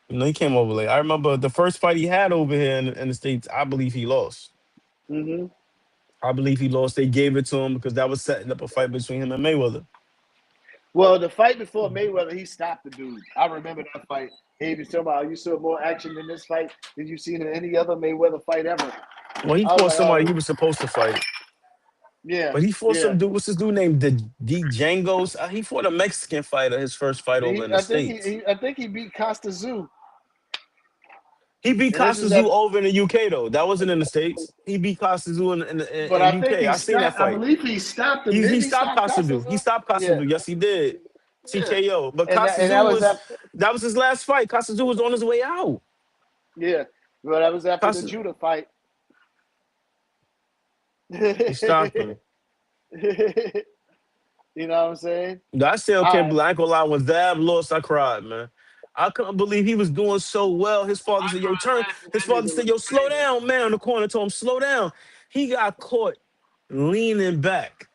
He came over late. I remember the first fight he had over here in the States, I believe he lost. Hmm. I believe he lost. They gave it to him because that was setting up a fight between him and Mayweather. Well, the fight before Mayweather, he stopped the dude. I remember that fight. He was talking about, you saw more action in this fight than you've seen in any other Mayweather fight ever. Well, he I was fought like, somebody oh, he was supposed to fight. yeah, But he fought yeah. some dude. What's his dude name? The D Django's. He fought a Mexican fighter. His first fight over in the States. I think he beat Costa Zoo, He beat and this Costa is that. over in the UK though. That wasn't in the States. He beat Costa But in I think UK. he I seen that stopped. I fight. believe he stopped him. He Didn't he stopped stop Costa. Costa He Zoo? stopped Costa. Yeah, Yes, he did. yeah. TKO. But And Costa that was was after. that was his last fight. Costa was on his way out. Yeah, but that was after the Costa, Judah fight. he stopped You him. know what I'm saying? I still All can't right. believe. I ain't gonna lie. When Zab lost, I cried, man. I couldn't believe he was doing so well. His father said, "Yo, turn." His That father nigga said, was "Yo, slow crazy. down, man." In the corner told him, "Slow down." He got caught leaning back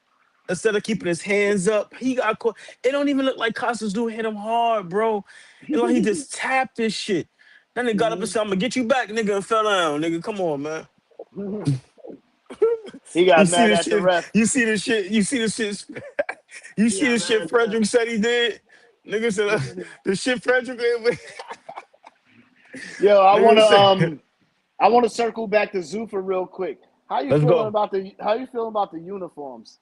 instead of keeping his hands up. He got caught. It don't even look like Costas do hit him hard, bro. It like he just tapped this shit. Then they got up and Mhm. said, "I'm gonna get you back, nigga," and fell down. Nigga, come on, man. He You got see mad this at the shit? ref. You see this shit? You see this shit? You He see got the mad shit at the ref. Frederick said he did? Nigga said the shit Frederick did. Yo, Nigga said, I wanna circle back to Zuffa real quick. let's go. How you feeling about the uniforms?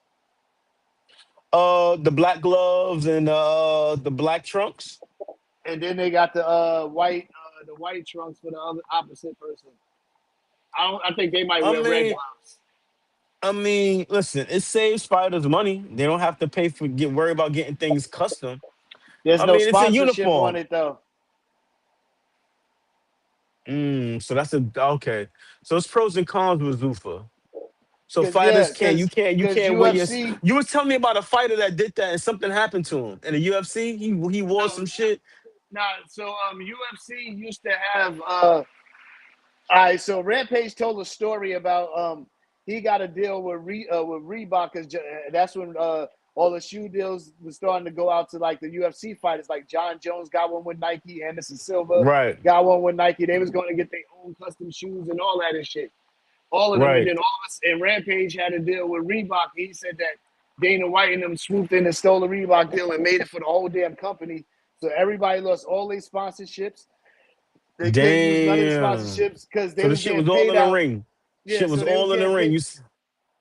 The black gloves and the black trunks. And then they got the white trunks for the other opposite person. I think they might I wear red mean, gloves. listen, it saves fighters money. They don't have to pay for get worry about getting things custom. There's I no mean, it's a sponsorship on uniform. it though. So that's a okay. So it's pros and cons with Zuffa. So Cause yeah, fighters cause you cause can't wear your. UFC. You was telling me about a fighter that did that and something happened to him in the UFC. He wore No, some shit. no. So UFC used to have all right, so Rampage told a story about he got a deal with Reebok because that's when all the shoe deals was starting to go out to like the UFC fighters. Like John Jones got one with Nike, Anderson Silva Right, got one with Nike. They was going to get their own custom shoes and all that and shit. All of them, and right. then all of us. And Rampage had a deal with Reebok. He said that Dana White and them swooped in and stole the Reebok deal and made it for the whole damn company. So everybody lost all their sponsorships. They couldn't use none of the Damn. sponsorships because they So the was shit getting was all paid in the out. ring. Yeah, Shit was so they was all in the getting ring. paid.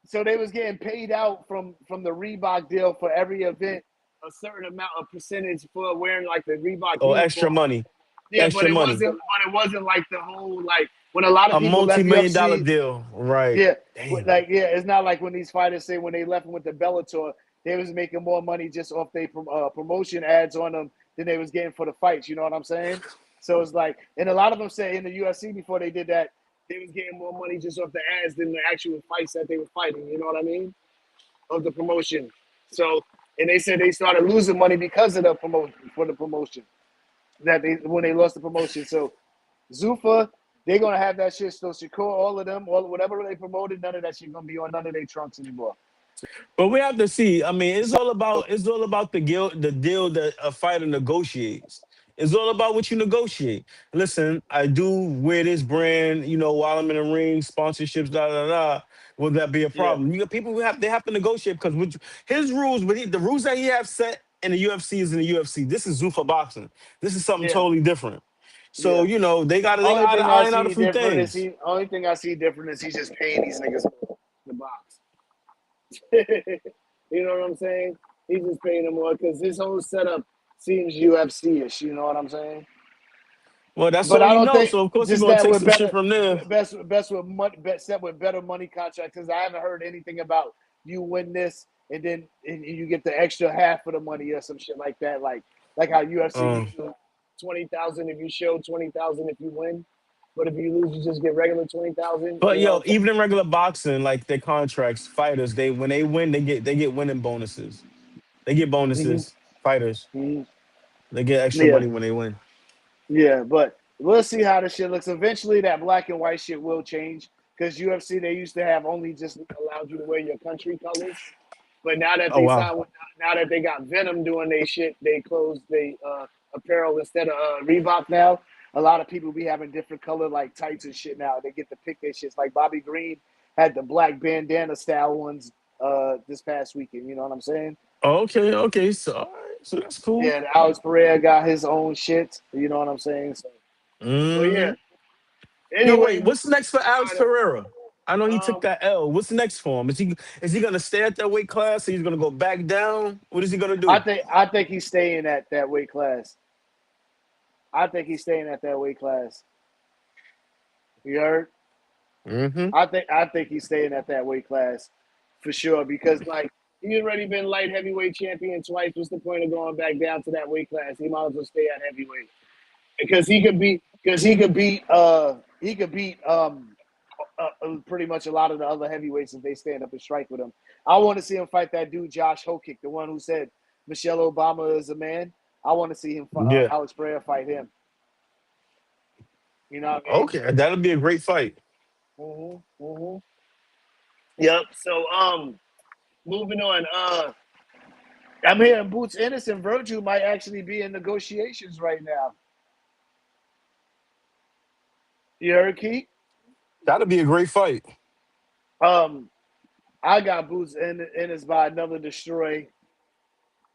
So they was getting paid out from the Reebok deal for every event, a certain amount of percentage for wearing like the Reebok Oh, extra uniform. money, Yeah, extra money. but it wasn't like the whole like when a lot of A people left multi-million-dollar UFC. deal. Right. Yeah, Damn. like yeah, it's not like when these fighters say when they left with the Bellator, they was making more money just off their promotion ads on them than they was getting for the fights. You know what I'm saying? So it's like, and a lot of them say in the UFC before they did that, they was getting more money just off the ads than the actual fights that they were fighting. You know what I mean? Of the promotion. So, and they said they started losing money because of the promotion for the promotion that they when they lost the promotion. So Zuffa, they're gonna have that shit. So Shakur, all of them, all whatever they promoted, none of that shit gonna be on none of their trunks anymore. But we have to see. I mean, it's all about the deal that a fighter negotiates. It's all about what you negotiate. Listen, I do wear this brand, while I'm in the ring, sponsorships, da da da. Will that be a Yeah, problem? You got people who have to negotiate because his rules, the rules that he have set in the UFC is in the UFC. This is Zuffa Boxing. This is something yeah, totally different. So yeah. they Only gotta thing I iron out a see few different is things. he. Only thing I see different is he's just paying these niggas more in the box. You know what I'm saying? He's just paying them more because his whole setup seems UFC-ish. You know what I'm saying? Well, that's But all I he don't knows. think So of course he's just gonna that take we're some shit better, from there. best with money, set with better money contracts. Because I haven't heard anything about you win this and then and you get the extra half of the money or some shit like that. Like how UFC Um, gives you 20,000 if you show 20,000 if you win, but if you lose, you just get regular 20,000. But You know yo, what I'm even in regular boxing, like their contracts, fighters, they when they win, they get winning bonuses. They get saying? bonuses. Fighters, Hmm. they get extra Yeah, money when they win. yeah, but we'll see how this shit looks. Eventually, that black and white shit will change because UFC they used to have only just allowed you to wear your country colors. But now that Oh they wow. signed, now that they got Venom doing they shit, they closed they apparel instead of Reebok now. A lot of people be having different color like tights and shit now. They get to pick their shits. Like Bobby Green had the black bandana style ones this past weekend. You know what I'm saying? Okay, okay. So, all right, so that's cool. Yeah, and Alex Pereira got his own shit. You know what I'm saying? So yeah. Hmm. Yo, Anyway, wait. moving What's next for Alex Pereira? I know he on. took that L. What's next for him? Is he gonna stay at that weight class? Or he's gonna go back down? What is he gonna do? I think he's staying at that weight class. I think he's staying at that weight class. You heard? Hmm. I think he's staying at that weight class for sure because like he's already been light heavyweight champion twice. What's the point of going back down to that weight class? He might as well stay at heavyweight because pretty much a lot of the other heavyweights if they stand up and strike with him. I want to see him fight that dude Josh Hokick, the one who said Michelle Obama is a man. I want to see him Yeah. Alex Pereira fight him. You know what I mean? Okay, that'll be a great fight. Mm-hmm. Yep. So moving on. I'm hearing Boots Ennis and Vergil might actually be in negotiations right now. You heard, Keith? That'll be a great fight. Um, I got Boots Ennis by another destroy.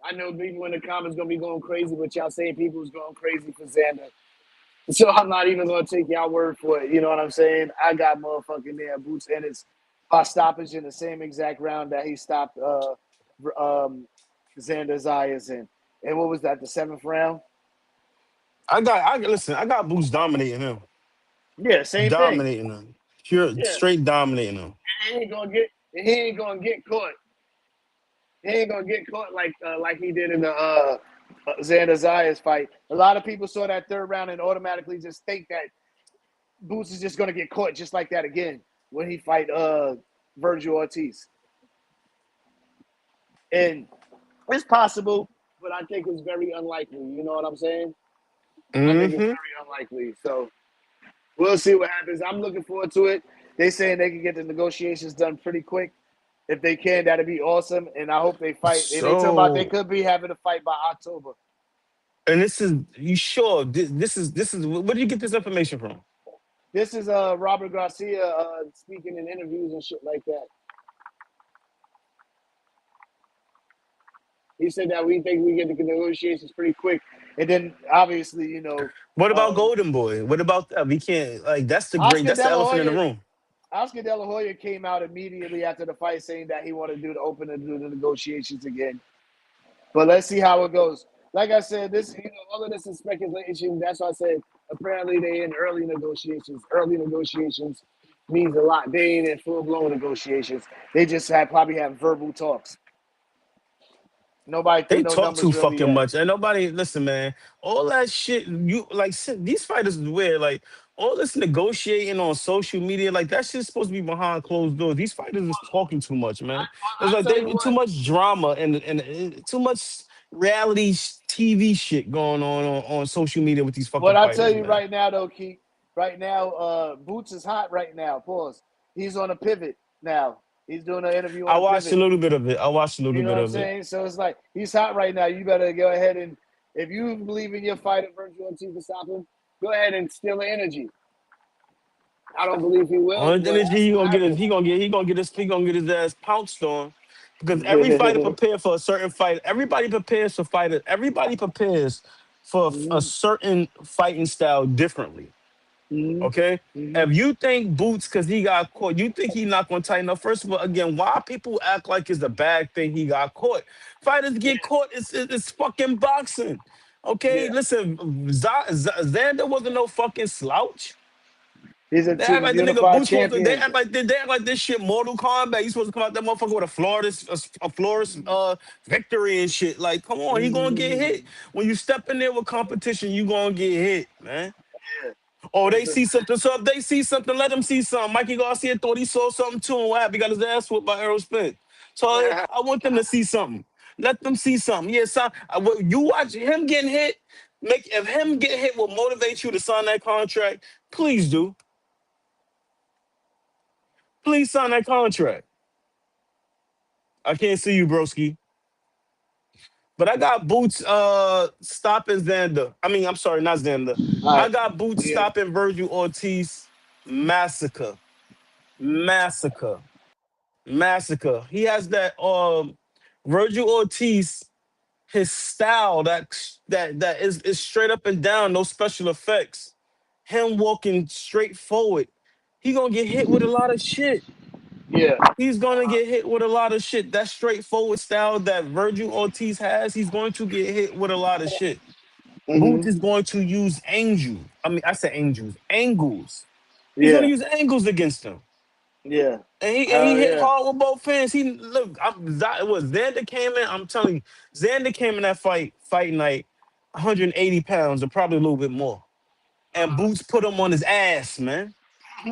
I know people in the comments gonna be going crazy, but y'all saying people's going crazy for Xander. So I'm not even gonna take y'all word for it. You know what I'm saying? I got motherfucking there Boots Ennis by stoppage in the same exact round that he stopped Xander Zayas in. And what was that? The seventh round? I listen. I got Boots dominating him, Yeah, same thing. dominating him, pure Yeah, straight dominating him. he ain't gonna get caught. He ain't gonna get caught like he did in the Xander Zayas fight. A lot of people saw that third round and automatically just think that Boots is just gonna get caught just like that again when he fight Vergil Ortiz. And it's possible, but I think it's very unlikely. You know what I'm saying? I think it's Hmm. very unlikely. So we'll see what happens. I'm looking forward to it. They saying they can get the negotiations done pretty quick. If they can, that'd be awesome. And I hope they fight. And they talk about they So, could be having a fight by October. and this is you sure? This is where did you get this information from? This is Robert Garcia speaking in interviews and shit like that. He said that we think we get the negotiations pretty quick. And then obviously, What about um, Golden Boy? What about that? We can't like Oscar that's De the La elephant in the Hoya. room. Oscar De La Hoya came out immediately after the fight saying that he wanted to do the open and do the negotiations again. But let's see how it goes. Like I said, all of this is speculation. That's why I said apparently they in early negotiations. Early negotiations means a lot. They ain't in full blown negotiations. They just probably have verbal talks. Nobody They threw no talk too numbers really fucking yet. much, and nobody listen, man. All that shit, you like these fighters is weird. Like all this negotiating on social media, like that shit's supposed to be behind closed doors. These fighters is talking too much, man. It's I like tell they you too what. much drama and too much reality TV shit going on social media with these What fucking I tell fighters, you man. right now, though, Keith. Right now, Boots is hot right now. Pause. He's on a pivot now. He's doing an interview on I a watched a pivot. little bit of it. I watched a little You know bit what I'm of it. saying? So it's like he's hot right now. You better go ahead and if you believe in your fighter, Vergil Ortiz to stop him, go ahead and steal the energy. I don't believe he will, Only but energy let's see he gonna what get is happens. he gonna get his ass pounced on. Because every fighter prepared for a certain fight. Everybody prepares for fighters. Everybody prepares for a Mhm, certain fighting style differently. mhm, Okay? mhm. If you think Boots, because he got caught, you think he not gonna tighten up. First of all, again, why people act like it's a bad thing he got caught? Fighters Yeah, get caught, it's fucking boxing. Okay, yeah. listen, Xander wasn't no fucking slouch. He's a They act like the nigga unified Boots supposed to. champion. They act like this shit Mortal Kombat. You supposed to come out that motherfucker with a flawless victory and shit. Like, come on, he gonna get Mhm. hit. When you step in there with competition, you gonna get hit, man. Yeah, Oh, they that's a see something. So if they see something, let them see something. Mikey Garcia thought he saw something too, and what happened? He got his ass whooped by Errol Spence. So I want them to see something. Let them see something. Yeah, son. You watch him getting hit. If him getting hit will motivate you to sign that contract, please do. Please sign that contract. I can't see you, broski. But I got Boots stopping Xander. I mean, I'm sorry, not Xander. All I right. got Boots Yeah. stopping Vergil Ortiz. Massacre. Massacre. Massacre. He has that Vergil Ortiz, his style that is straight up and down, no special effects. Him walking straight forward. He gonna get hit with a lot of shit. Yeah. He's gonna get hit with a lot of shit. That straightforward style that Vergil Ortiz has, he's going to get hit with a lot of shit. Boots Hmm. is going to use angels. I mean, I said angels, angles. He's going to Yeah. use angles against him, Yeah. and he Hell hit yeah. hard with both hands. He look, it was Xander came in. I'm telling you, Xander came in that fight night, 180 pounds or probably a little bit more, and Boots put him on his ass, man. Put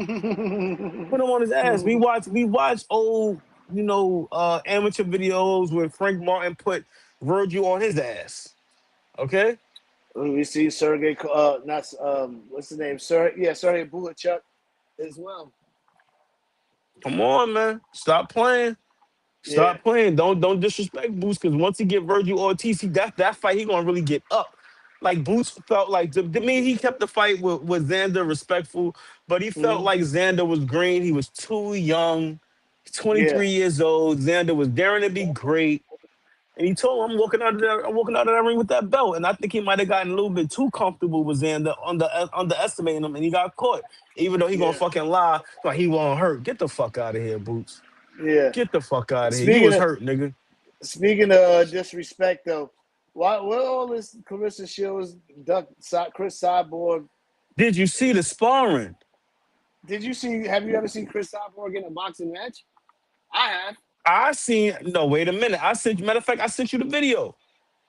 him on his ass. We watch old, amateur videos where Frank Martin put Virgil on his ass. Okay, We see Sergey, not what's his name? Sergey Bulachuk as well. come on, man, stop playing. Yeah. Stop playing. Don't disrespect Boots because once he get Virgil Ortiz, that fight he gonna really get up. Like Boots felt like to me he kept the fight with Xander respectful, but he felt Hmm. like Xander was green. He was too young, Yeah. 23 years old. Xander was daring to be great. And he told him, I'm walking out of that ring with that belt. And I think he might have gotten a little bit too comfortable with Xander, underestimating him, and he got caught. Even though he gonna Yeah. fucking lie, like he won't hurt. Get the fuck out of here, Boots. Yeah. Get the fuck out of here. You Speaking was of hurt, nigga. speaking of disrespect though, why what all this Clarissa Shields, Chris Cyborg? Did you see the sparring? Did you see? Have you ever seen Chris Cyborg in a boxing match? I have. I seen no, wait a minute. I sent you matter of fact, I sent you the video.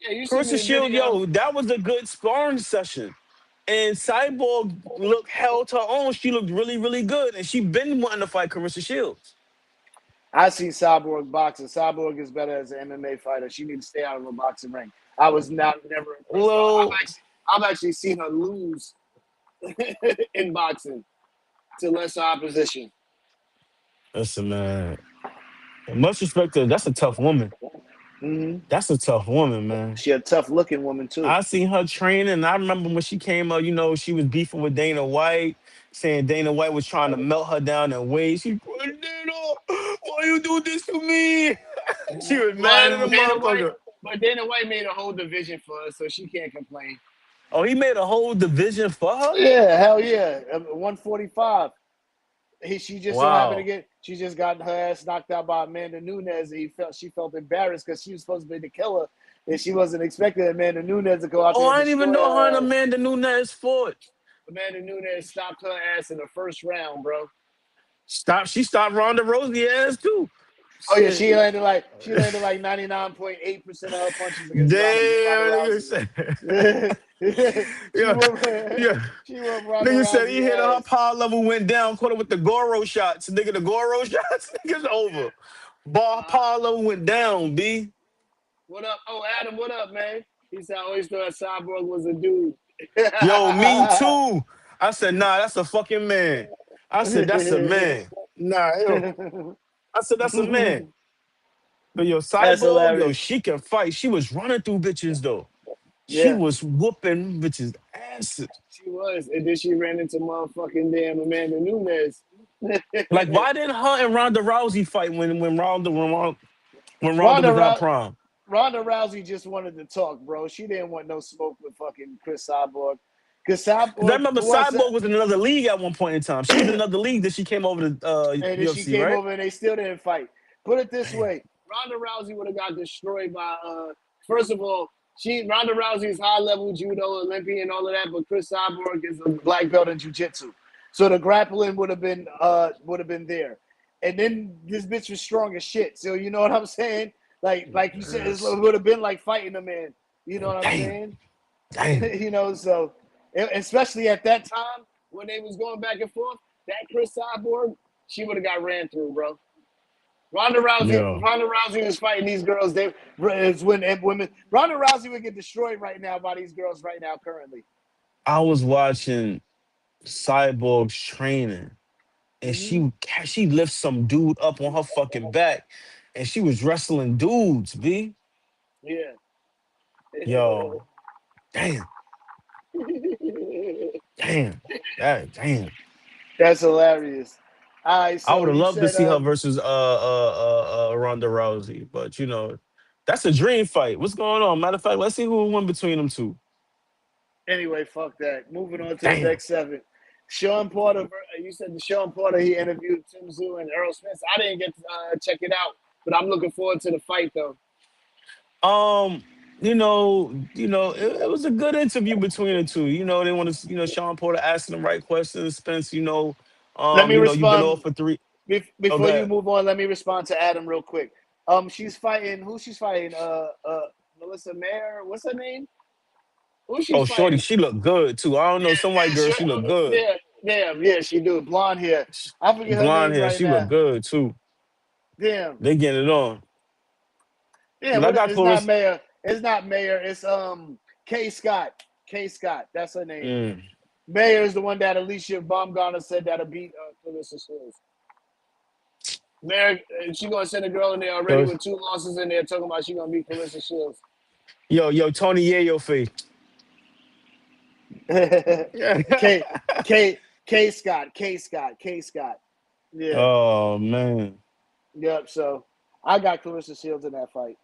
Yeah, you sent me Carissa the Shield, video. yo, that was a good sparring session. And Cyborg looked held her own. She looked really, really good. And she been wanting to fight Carissa Shields. I see Cyborg boxing. Cyborg is better as an MMA fighter. She needs to stay out of a boxing ring. I was not never impressed. Well, I've actually seen her lose in boxing to lesser opposition. listen, man. Much respect to that's a tough woman. Hmm. That's a tough woman, man. She a tough looking woman too. I seen her training. And I remember when she came up, she was beefing with Dana White, saying Dana White was trying to melt her down in weight. She, Dana, why you do this to me? She was mad at the But Dana White, motherfucker. but Dana White made a whole division for her, so she can't complain. Oh, he made a whole division for her? Yeah, hell yeah. 145. She just so happened to Wow. get. She just got her ass knocked out by Amanda Nunes. And she felt embarrassed because she was supposed to be the killer, and she wasn't expecting Amanda Nunes to go out Oh, there and I didn't even destroy know her and her ass. Amanda Nunes fought. Amanda Nunes stopped her ass in the first round, bro. She stopped Ronda Rousey ass too. Oh yeah, Shit. she landed like 99.8% of her punches against Ronda Damn, nigga Rousey. said. she Yeah, whooped yeah. she whooped Ronda Nigga said he Rousey hit her ass. power level went down, caught her with the Goro shots. Nigga, the Goro shots, nigga's over. Bar Uh, power level went down, B. what up? Oh, Adam, what up, man? He said I always thought Cyborg was a dude. Yo, me too. I said, nah, that's a fucking man. I said, that's a man. Nah, yo. I said, that's a man. But yo, That's Cyborg, yo, hilarious. she can fight. She was running through bitches though. She Yeah, was whooping bitches' asses. she was. And then she ran into motherfucking damn Amanda Nunes. Like, why didn't her and Ronda Rousey fight when Ronda Ronda, was at Rou- prime? Ronda Rousey just wanted to talk, bro. She didn't want no smoke with fucking Chris Cyborg. Because Because I Cyborg, remember for one Cyborg sec, was in another league at one point in time. She was in another league that she came over to and then she UFC, came right? over and they still didn't fight. Put it this Damn. way: Ronda Rousey would have got destroyed by. First of all, Ronda Rousey is high level judo Olympian and all of that, but Chris Cyborg is a black belt in jiu-jitsu. So the grappling would have been there. And then this bitch was strong as shit. So you know what I'm saying? Like you said, it Yes. would have been like fighting a man. You know what I'm Damn. saying? Damn. So especially at that time when they was going back and forth, that Chris Cyborg, she would have got ran through, bro. Yo, Ronda Rousey was fighting these girls. It's when women. Ronda Rousey would get destroyed right now by these girls right now currently. I was watching Cyborg's training, and Hmm. she lifts some dude up on her fucking back. and she was wrestling dudes. B, Yeah. yo, damn, damn, damn. That's hilarious. All right, I so would have you loved to said see her versus Ronda Rousey, but that's a dream fight. What's going on? Matter of fact, let's see who won between them two. anyway, fuck that. Moving on to the Damn. next seven. Shawn Porter, you said the Shawn Porter, he interviewed Tim Tszyu and Errol Spence. I didn't get to check it out, but I'm looking forward to the fight though. Um, it was a good interview between the two. They want to, Sean Porter asking the right questions. Spence, Let me you've been respond off for three. Oh, before you God. move on. Let me respond to Adam real quick. She's fighting. Who she's fighting? Melissa Mayer. What's her name? Who she's Oh, Shorty, fighting? she looked good too. I don't know, some white Yeah, girl, sure. she looked good. Yeah. She do blonde hair. I forget her Blonde name hair, right she looked now. good too. Damn. They getting it on. Yeah. But I What? got It's not Clarissa. Mayer. It's not Mayer. It's Kay Scott. Kay Scott. That's her name. Mm. Mayer is the one that Alicia Baumgartner said that'll beat Clarissa Shields. Mayer, she gonna send a girl in there already So, with two losses in there, talking about she gonna beat Clarissa Shields. Tony Yayo face. K K Scott, K Scott, K Scott. Yeah. Oh man. Yep. So I got Clarissa Shields in that fight.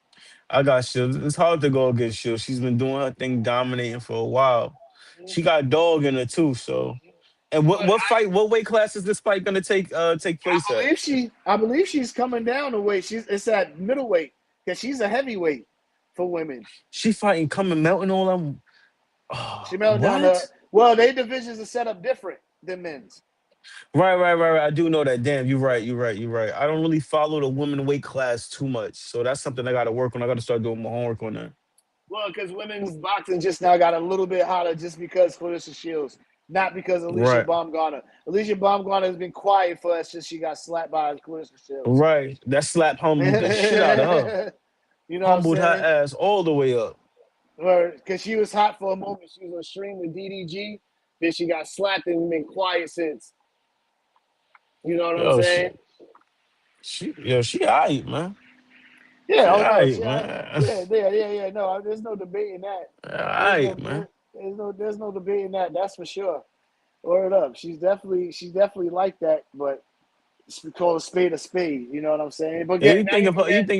I got Shields. It's hard to go against Shields. She's been doing her thing, dominating for a while. She got dog in her too. So, and But what weight class is this fight gonna take place at? I believe she's coming down the weight. It's at middleweight because she's a heavyweight for women. She fighting coming melting all them. She Oh, melted down the. what? Well, they divisions are set up different than men's. Right. I do know that. Damn, you're right. I don't really follow the women weight class too much, so that's something I got to work on. I got to start doing my homework on that. Well, because women's boxing just now got a little bit hotter just because Clarissa Shields, not because Alicia Right, Baumgartner. Alicia Baumgartner has been quiet for us since she got slapped by Clarissa Shields. right. That slap humbled the shit out of her. You know what I'm Humbled her saying? ass all the way up. Because she was hot for a moment. She was on stream with DDG. Then she got slapped and been quiet since. You know what I'm Yo, saying? she alright, man. Yeah. She Oh no. alright, man. Yeah. No, there's no debating that. There's Alright, no, man. there's no debating that. That's for sure. Word up. She's definitely like that. But call a spade a spade. You know what I'm saying? But Yeah, get now you forget.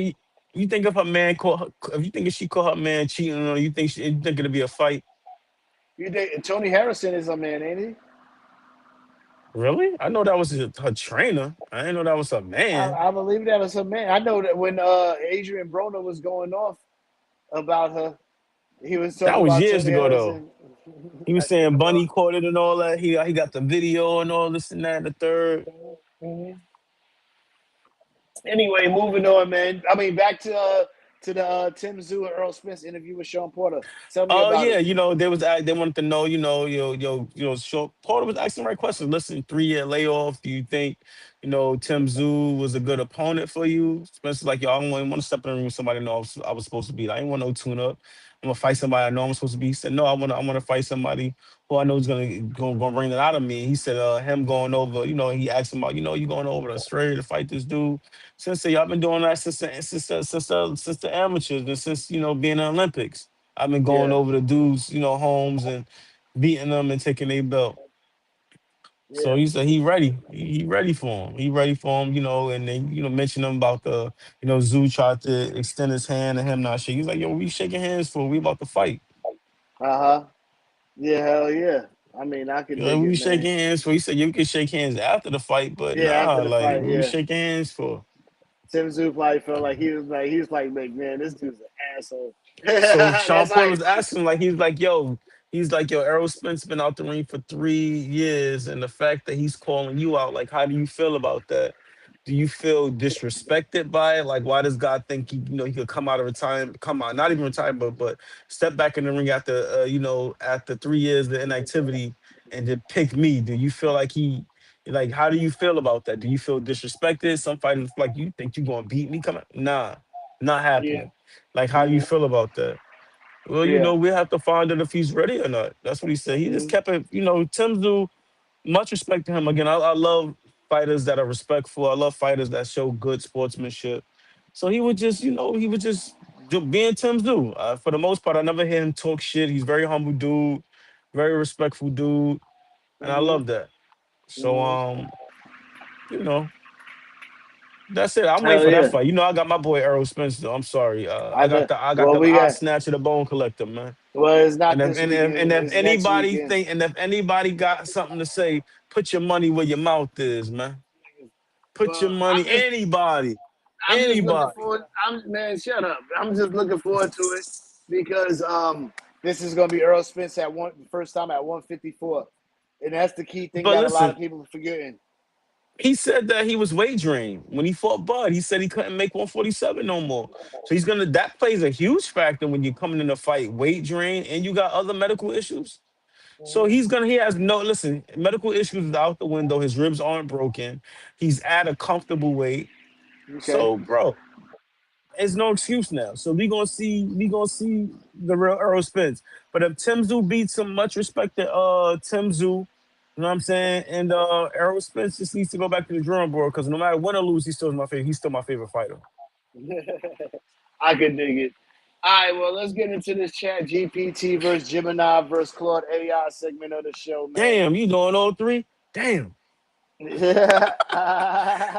you think if her man caught her, if you think if she caught her man cheating on her, you think it'll be a fight? You think Tony Harrison is a man, ain't he? Really? I know that was her trainer. I didn't know that was her man. I believe that was a man. I know that when Adrian Broner was going off about her, he was That talking was about years Tony ago though. Harrison. He was saying Bunny caught it and all that. He got the video and all this and that and the third. Mhm. Anyway, moving on, man. I mean, back to the Tim Tszyu and Earl Spence interview with Shawn Porter. Tell me Oh about yeah, it. they wanted to know, Porter was asking the right questions. Listen, 3 year layoff. Do you think, Tim Zoo was a good opponent for you? Spencer's like, yo, I don't want to step in the room with somebody I know I was supposed to beat. I didn't want no tune up. I'm gonna fight somebody I know I'm supposed to be. He said, no, I wanna fight somebody who I know is gonna bring it out of me. He said, him going over, he asked him about, you going over to Australia to fight this dude. Since y'all been doing that since the amateurs and since being in the Olympics. I've been going Yeah, over the dudes, homes and beating them and taking their belt. So yeah. he said he ready. He ready for him. He ready for him, and then, mention him about Zoo tried to extend his hand and him not shaking. He's like, yo, we shaking hands for? We about to fight. Uh huh. Yeah, hell yeah. I mean, I can dig We it, man. shaking hands for? He said, you can shake hands after the fight, but Yeah, nah, after the like, fight, what we yeah. shaking hands for? Tim Tszyu probably felt like he was like, man, this dude's an asshole. So Shawn That's how Porter he was asking, like, he's like, yo, Errol Spence been out the ring for 3 years, and the fact that he's calling you out, like, how do you feel about that? Do you feel disrespected by it? Like, why does God think he could come out of retirement, come out, not even retirement, but step back in the ring after, after 3 years of inactivity and then pick me? Do you feel like like, how do you feel about that? Do you feel disrespected? Some fighters like, you think you gonna beat me? Come on, nah, not yeah. happening. Like, how do you Mm-hmm. feel about that? Well, Yeah. we have to find out if he's ready or not. That's what he said. He just Mm-hmm. kept it, Tim Tszyu, much respect to him. Again, I love fighters that are respectful. I love fighters that show good sportsmanship. So he would just, he would just being Tim Zoo. For the most part, I never hear him talk shit. He's very humble dude, very respectful dude, and I Mm-hmm. love that. So Mm-hmm. you know, that's it. I'm waiting Hell for that yeah. fight. I got my boy Errol Spence though. I'm sorry. I think. I got Well, the we eye got. snatcher, the bone collector, man. Well, it's And not if this weekend. if It's next weekend. and if anybody got something to say, put your money where your mouth is, man. Put Well, your money. I'm just looking Anybody. forward. Man, shut up. I'm just looking forward to it because this is gonna be Earl Spence at one first time at 154, and that's the key thing But that a lot listen, of people are forgetting. he said that he was wagering when he fought Bud. He said he couldn't make 147 no more. So that plays a huge factor when you're coming in a fight, weight drain, and you got other medical issues. So he has no, listen, medical issues is out the window. His ribs aren't broken. He's at a comfortable weight. Okay. So, bro, it's no excuse now. So we gonna see the real Earl Spence. But if Tim Tszyu beats him, much respect to Tim Tszyu, you know what I'm saying? And Errol Spence just needs to go back to the drawing board because no matter win or lose, he's still my favorite fighter. I can dig it. All right, well, let's get into this chat GPT versus Gemini versus Claude AI segment of the show, man. Damn, you doing all three? Damn. Yeah.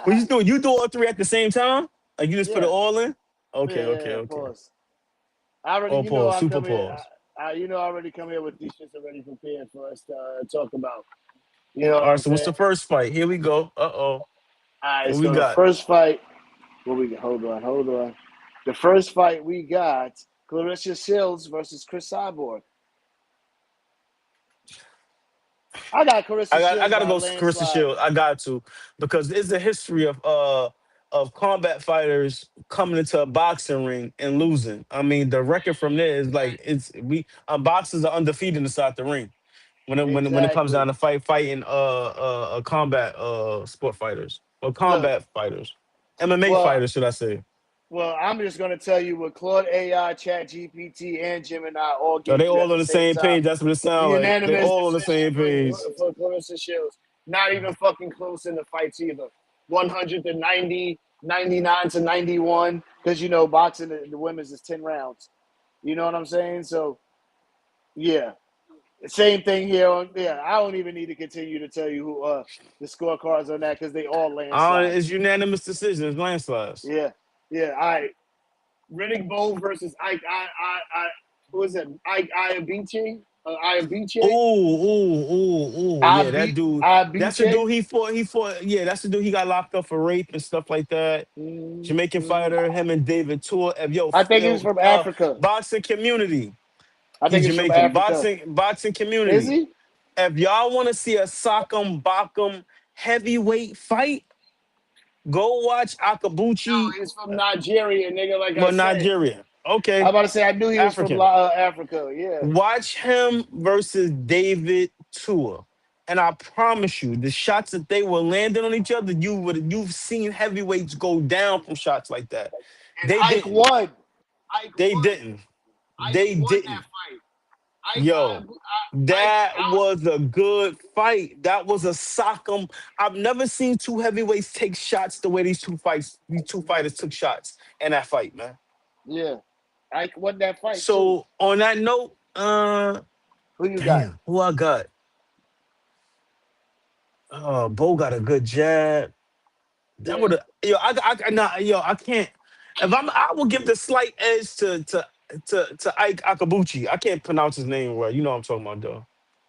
What you doing? You do all three at the same time? Like you just put it Yeah. all in? Okay, okay, Yeah, okay. pause. I already, Oh, pause, I super come here. pause. I already come here with these shits already prepared for us to talk about. You know what All right, I'm so what's saying? the first fight? Here we go. All right, What we so the got? first fight, what we hold on. The first fight we got Clarissa Shields versus Chris Cyborg. I got Clarissa I Shields gotta by go Carissa landslide. Shield. I got to because there's a history of combat fighters coming into a boxing ring and losing. I mean, the record from there is like boxers are undefeated inside the ring when it comes Exactly. down to fighting combat sport fighters or Look, combat fighters. MMA well, fighters, should I say. I'm just gonna tell you what Claude AI, Chat GPT, and Gemini all So gave they you all at on the the same same time. page. That's what it sounds like. They Unanimous all on the decision same page. for Clarissa Shields. Not even fucking close in the fights either. 100 to 90, 99 to 91. Because boxing the women's is 10 rounds. You know what I'm saying? So yeah, same thing here. Yeah, I don't even need to continue to tell you who the scorecards on that because they all It's landslides. unanimous decision. It's landslides. Yeah, yeah. All right, Riddick Bowe versus Ike. Who is it? Ike Iabiche. Ooh, Iabiche. ooh, ooh, ooh. Yeah, that dude. That's the Iabiche. dude he fought. Yeah, that's the dude he got locked up for rape and stuff like that. Jamaican Mm-hmm. fighter, him and David Tour. I think he's from Africa. Boxing community. I think He's he's from Jamaican. Africa. Boxing Is community. he? If y'all want to see a sock'em bock'em heavyweight fight, go watch Akabuchi. He's from Nigeria, nigga. Like I Well, said, Nigeria. I Okay, about to say I knew he was from African. Africa. Yeah. Watch him versus David Tua. And I promise you, the shots that they were landing on each other, you've seen heavyweights go down from shots like that. And They Ike didn't. won. Ike They won. didn't. Ike They won that didn't. fight. Yo, Ike, that was a good fight. That was a sock'em. I've never seen two heavyweights take shots the way these two fighters took shots in that fight, man. yeah. Ike won that fight too. So on that note, Who you got? damn, who I got? Bo got a good jab. That Yeah. would have nah, I can't. I will give the slight edge to Ike Akabuchi. I can't pronounce his name right. You know what I'm talking about though.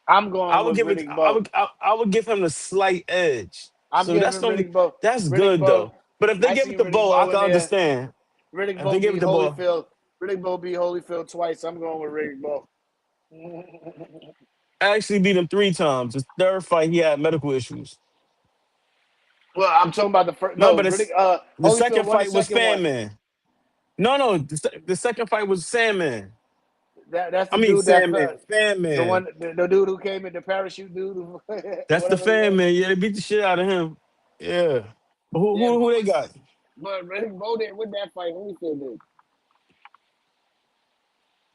I'm going with Riddick Bowe. I would give him the slight edge. I'm So giving Riddick Bowe. that's Riddick good Bowe. though. But if they I give see it to Riddick Bo, I Bowe can in there. understand. Riddick If they Bowe give it beat to Bo, Holyfield. Riddick Bowe beat Holyfield twice. I'm going with Riddick Bowe. I actually beat him 3 times. His third fight, he had medical issues. Well, I'm talking about the first. No, No, but Riddick. the Holyfield second won the fight was second Fan one. Man. No, the second fight was Sandman. That's I the mean dude that Sandman, Fan the Man. one the dude who came in the parachute dude, That's the whatever his Fan name. Man. Yeah, they beat the shit out of him. Yeah. But Yeah, who they got? but Riddick Bowe didn't win that fight. Holyfield did.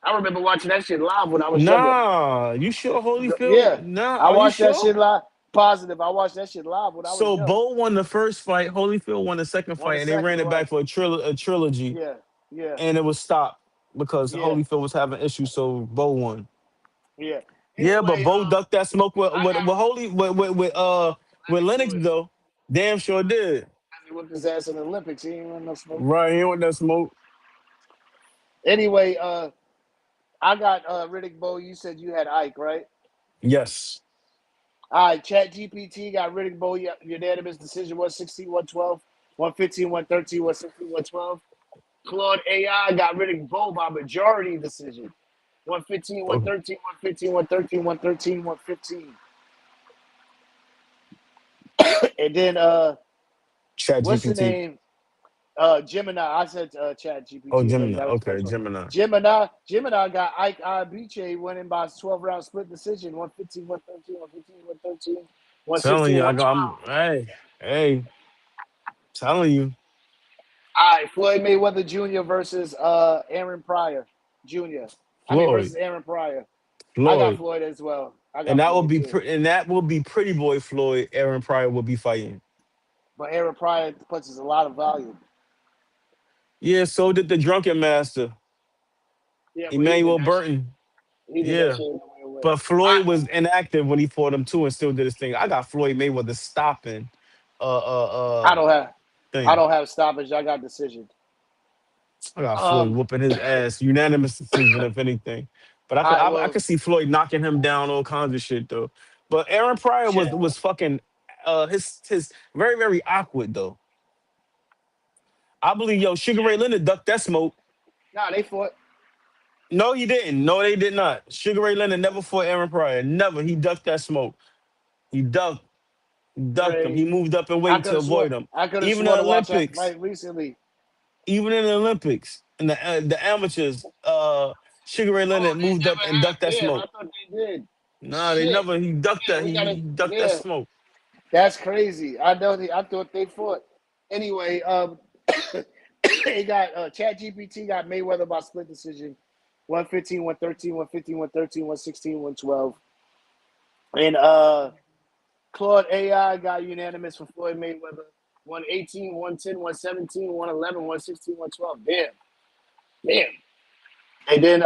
I remember watching that shit live when I was younger. Nah, you sure Holyfield? Yeah, Nah, I are you watched that sure? shit live. Positive. I watched that shit live when I was So young. Bo won the first fight, Holyfield won the second Won fight, the and they second ran it one. back for a trilogy, Yeah, yeah, and it was stopped because yeah, Holyfield was having issues. So Bo won. yeah. Yeah, but Anyway, Bo ducked that smoke I got with Lennox Lennox Lewis. though. Damn sure did. He whipped his ass in the Olympics. He ain't run no smoke. Right, he want that smoke. Anyway, I got Riddick Bowe. You said you had Ike, right? Yes. All right, Chat GPT got Riddick Bowe. Unanimous decision 116, 112, 115, 113, 116, 112. Claude AI got Riddick Bowe by majority decision 115, Okay. 113, 115, 113, 113, 115. And then, Chat what's the GPT. name? Gemini. I said Chat Oh, GPT already. Gemini. That was the Okay, first one. Gemini. Gemini got Ike Ibiche winning by 12 round split decision 115, 113, 115, 113, Telling 116, you, 112. hey, telling you, All right, Floyd Mayweather Jr. versus Aaron Pryor Jr. I mean Floyd, versus Aaron Pryor. I got Floyd, Floyd as well. I got Floyd too. and that will be Pretty Boy Floyd. Aaron Pryor will be fighting. But Aaron Pryor punches a lot of volume. Yeah, so did the Drunken Master, Yeah, but he did Emmanuel that shit. Burton. He did that Yeah, shit in the weird way. but Floyd was inactive when he fought him too, and still did his thing. I got Floyd Mayweather stopping, I don't have I thing. don't have stoppage. I got decision. I got Floyd Um, whooping his ass, unanimous decision if anything. But all right, I well, could see Floyd knocking him down, all kinds of shit though. But Aaron Pryor shit. was fucking his very very awkward though. I believe Sugar Ray Leonard ducked that smoke. Nah, they fought. No, he didn't. No, they did not. Sugar Ray Leonard never fought Aaron Pryor. Never. He ducked that smoke. He ducked him. Ray. He moved up and I weight could to have swore. avoid him. I could have Even in swore the to watch that Olympics, fight recently. even in the Olympics, and the amateurs, Sugar Ray Oh, Leonard moved up and ducked that they never have. Damn, I smoke. thought they did. Nah, they Shit. never. He ducked that. Yeah, we He gotta. ducked that Yeah, smoke. that's crazy. I know. I thought they fought. Anyway, they got Chat GPT got Mayweather by split decision 115, 113, 115, 113, 116, 112. And Claude AI got unanimous for Floyd Mayweather 118, 110, 117, 111, 116, 112. Damn. Damn. And then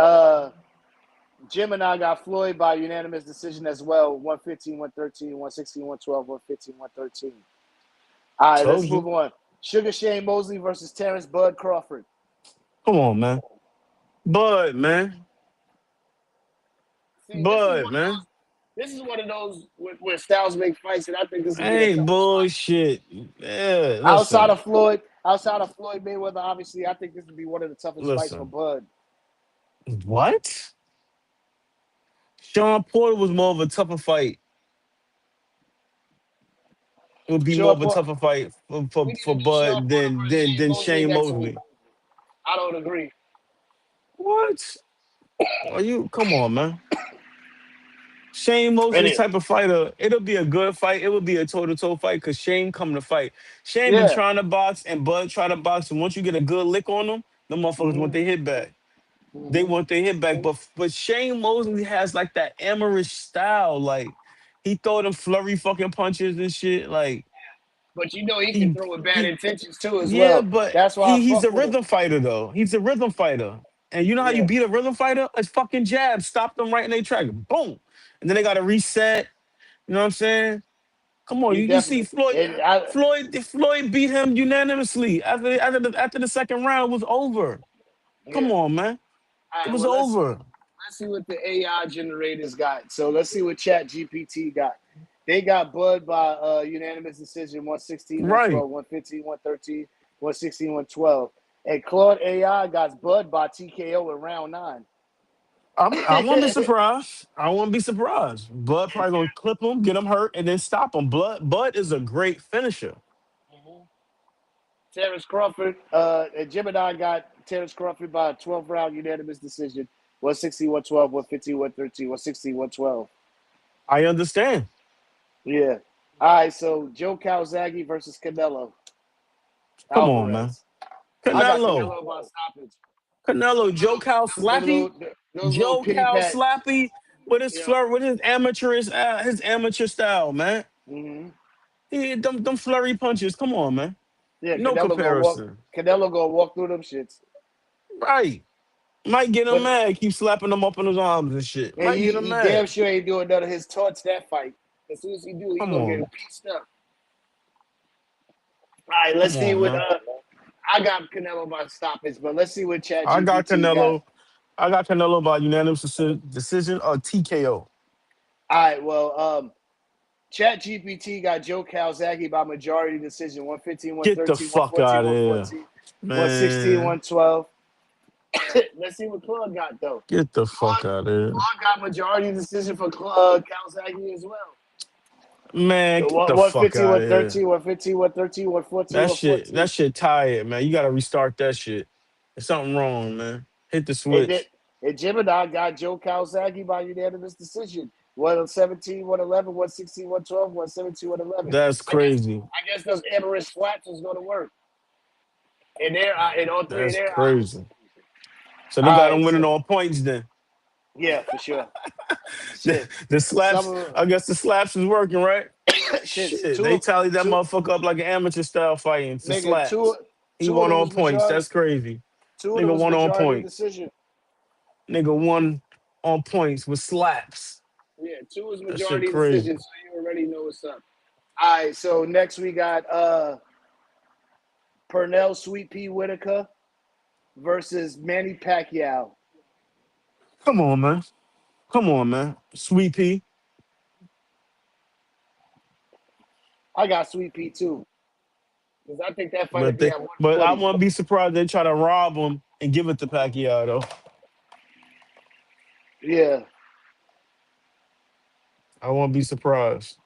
Gemini got Floyd by unanimous decision as well 115, 113, 116, 112, 115, 113. All right, let's Told move you. on. Sugar Shane Mosley versus Terrence Bud Crawford. Come on, man. Bud, man. See, Bud, man. this is one of those where styles make fights, and I think this will be the Ain't toughest fight. bullshit. Yeah, Outside listen, of Floyd Mayweather, obviously, I think this would be one of the toughest fights for listen. Bud. What? Shawn Porter was more of a tougher fight. Would be more Sean of a Porter, tougher fight we need for to do Sean Bud Porter versus Shane than Mosley Shane next week. Mosley. I don't agree. What? Are you? Come on, man. Shane Mosley's Any, type of fighter, it'll be a good fight. It will be a toe-to-toe fight because Shane come to fight. Shane be yeah. trying to box and Bud try to box, and once you get a good lick on them, the motherfuckers want Mm-hmm, their hit back. They mm-hmm. want their hit back. But Shane Mosley has like that amateurish style. Like he throw them flurry fucking punches and shit. Like But you know he can he throw with bad he intentions too as yeah, well. but That's why I he's fuck a with him. rhythm fighter though. He's a rhythm fighter. And you know how you Yeah, beat a rhythm fighter? It's fucking jab. Stop them right in their track. Boom. And then they gotta reset. You know what I'm saying? Come on, he you see definitely. Floyd And I, Floyd beat him unanimously after the second round was over. Come yeah. on, man. All It right. was Well, over. let's see what the AI generators got. So let's see what Chat GPT got. They got Bud by unanimous decision 116, Right. 112, 115, 113, 116, 112. And Claude AI got Bud by TKO in round nine. I won't be surprised. I won't be surprised. Bud probably gonna clip him, get him hurt, and then stop him. Bud is a great finisher. Terrence Crawford, and Gemini got Terrence Crawford by a 12 round unanimous decision 160, 112, 115, 113, 116, 112. I understand. Yeah. All right. So Joe Calzaghe versus Canelo Come on, man. Alvarez. I got Canelo. Canelo by stoppage. Canelo, Joe Cal Slappy. Those little Joe pity Cal pat. Slappy with his Yeah. flirt, with his amateur style, man. Mm-hmm. Them flurry punches. Come on, man. Yeah, No comparison. Canelo gonna walk through them shits. Right. Might get him But mad. Keep slapping him up in his arms and shit. and Might get him he damn mad. sure ain't doing none of his taunts that fight. As soon as he do, he Come gonna get on. pieced up. All right, let's Come see on, what man. I got Canelo by stoppage, but let's see what Chat I got GPT got. Canelo. I got Canelo by unanimous decision or TKO. All right, well, Chat GPT got Joe Calzaghe by majority decision 115, Get the 113, fuck 114, out of here, 114, 116, man. 112. Let's see what Claude got, though. Get the fuck Claude, out of here, Claude got majority decision for Calzaghe as well. man. So Get what the fuck 115, out of here. 113, 115, 113, 114, That 114. shit tired, man. You gotta restart that shit. There's something wrong, man. Hit the And then switch. and Gemini got Joe Calzaghe by unanimous decision. 117, 111, 116, 112, 117, 111. That's crazy. I guess those Everest flats is going to work. And they're in all three of That's their eyes. crazy. So they All got him right, winning so on points then. yeah, for sure. The, Shit. the Some slaps, of I guess the slaps is working, right? shit. Shit, they tallied that Two motherfucker up like an amateur style fighting to nigga, slaps. He two of won them on was points. majority. That's crazy. Two of them Nigga was won on majority points. decision. Nigga won on points with slaps. Yeah, two was That shit majority crazy. decision, so you already know what's up. All right, so next we got Pernell Sweet Pea Whitaker versus Manny Pacquiao. Come on, man. Come on, man. Sweet pea. I got Sweet Pea too. Because I think that fight would But be they at but I 140. wouldn't be surprised they try to rob him and give it to Pacquiao though. Yeah. I won't be surprised.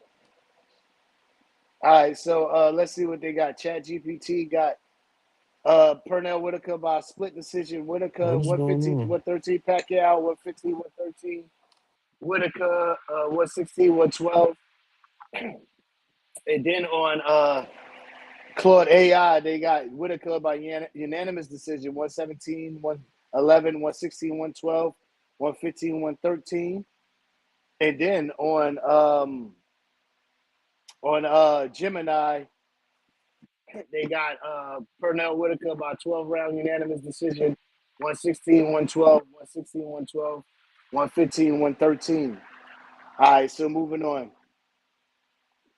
All right, so let's see what they got. Chat GPT got Pernell Whitaker by split decision. Whitaker What is going 115, on? 113. Pacquiao 115, 113. Whitaker 116, 112. And then on Claude AI, they got Whitaker by unanimous decision 117, 111, 116, 112, 115, 113. And then on Gemini, they got Pernell Whitaker by 12 round unanimous decision 116, 112, 116, 112, 115, 113. All right, so moving on.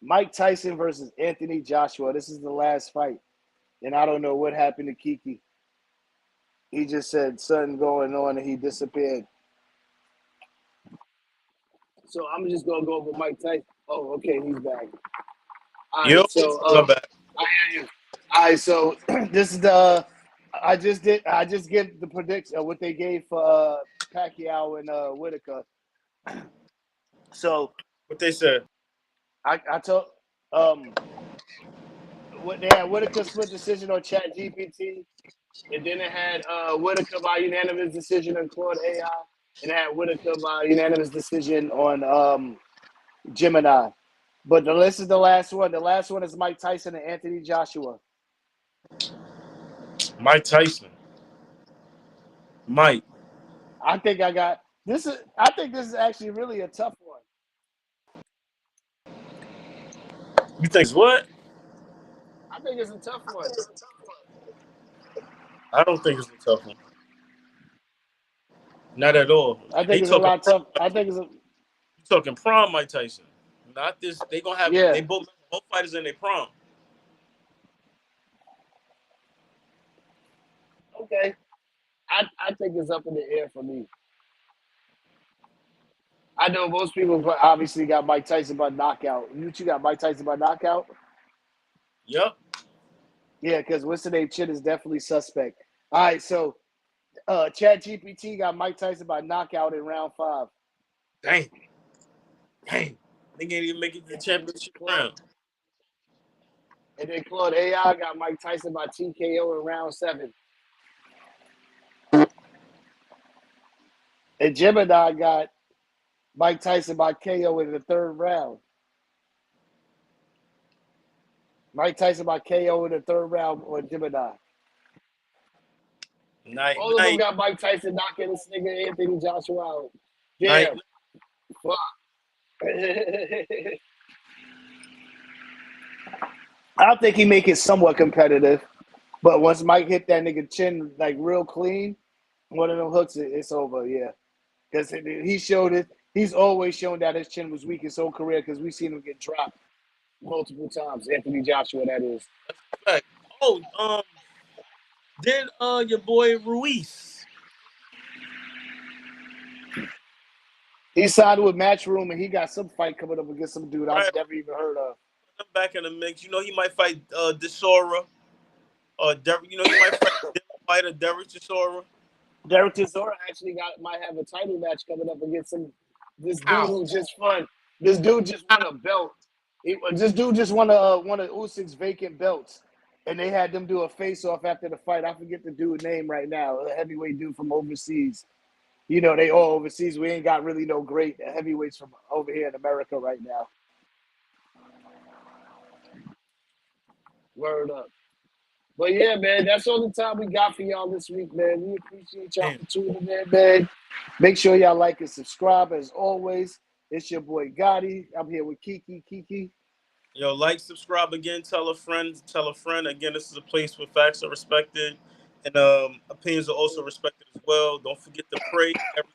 Mike Tyson versus Anthony Joshua. This is the last fight. And I don't know what happened to Kiki. He just said something going on and he disappeared. So I'm just gonna go over Mike Tyson. Oh, okay, he's back. All Yo, right, so my bad. I hear you. All right, so this is the I just get the prediction of what they gave for Pacquiao and Whitaker. So What they said? I told what they had Whitaker split decision on Chat GPT, and then it had Whitaker by unanimous decision on Claude AI, and it had Whitaker by unanimous decision on Gemini. But this is the last one. The last one is Mike Tyson and Anthony Joshua. Mike Tyson. Mike. I think I got this. I think this is actually really a tough one. You think it's what? I think it's a tough one. I don't think it's a tough one. Not at all. I They think it's a talking lot tough. I think it's a you talking prom Mike Tyson. Not this. They gonna have they yeah. both fighters in their prom. Okay. I think it's up in the air for me. I know most people obviously got Mike Tyson by knockout. You got Mike Tyson by knockout? Yep. Yeah, because what's the name? Chin is definitely suspect. All right, so Chat GPT got Mike Tyson by knockout in round 5. Dang. Dang. They can't even make it to the championship round. And then Claude AI got Mike Tyson by TKO in round 7. And Gemini got Mike Tyson by KO in the 3rd round. Mike Tyson by KO in the 3rd round on Gemini. Night, All of them night, got Mike Tyson knocking this nigga Anthony Joshua out. night. Damn. Fuck. I think he make it somewhat competitive, but once Mike hit that nigga chin like real clean, one of them hooks, it's over. Yeah, because he showed it. He's always shown that his chin was weak his whole career because we've seen him get dropped multiple times. Anthony Joshua, that is. That's a fact. Oh, then your boy Ruiz. He signed with Matchroom and he got some fight coming up against some dude I've Right, never even heard of. I'm back in the mix. You know, he might fight Desora. Derek, you know, he might fight a Derek Desora. Derek Chisora actually might have a title match coming up against this dude Ow. who just won. This dude just won a belt. This dude just won one of Usyk's vacant belts, and they had them do a face off after the fight. I forget the dude's name right now. A heavyweight dude from overseas. You know, they all overseas. We ain't got really no great heavyweights from over here in America right now. Word up. But yeah, man, that's all the time we got for y'all this week, man. We appreciate y'all Damn. for tuning in, man. Make sure y'all like and subscribe as always. It's your boy Goddi. I'm here with Keke. Yo, like, subscribe again, tell a friend, tell a friend. Again, this is a place where facts are respected and opinions are also respected as well. Don't forget to pray every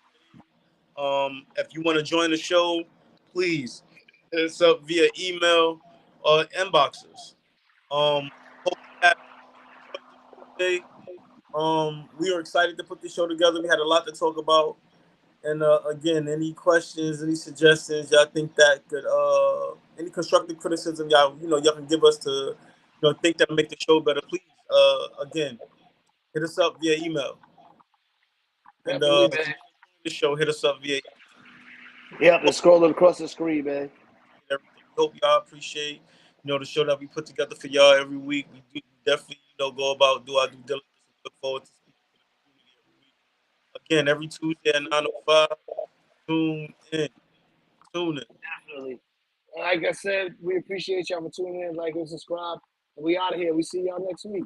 day. If you want to join the show, please hit us up via email or inboxes. Hope you have enjoyed the show today. We are excited to put this show together. We had a lot to talk about. And again, any questions, any suggestions, y'all think that could, any constructive criticism, y'all can give us to, think that make the show better. Please, again, hit us up via email. And Definitely, if man. you want to join the show, hit us up via email. Yep, Hope it's scrolling across the screen, man. you everything. We hope y'all appreciate, the show that we put together for y'all every week. We do definitely, go about do our due diligence and look forward to speaking to the community every week. Again, every Tuesday at 9:05. Tune in. Tune in. Definitely. Like I said, we appreciate y'all for tuning in, like and subscribe. And we out of here. We see y'all next week.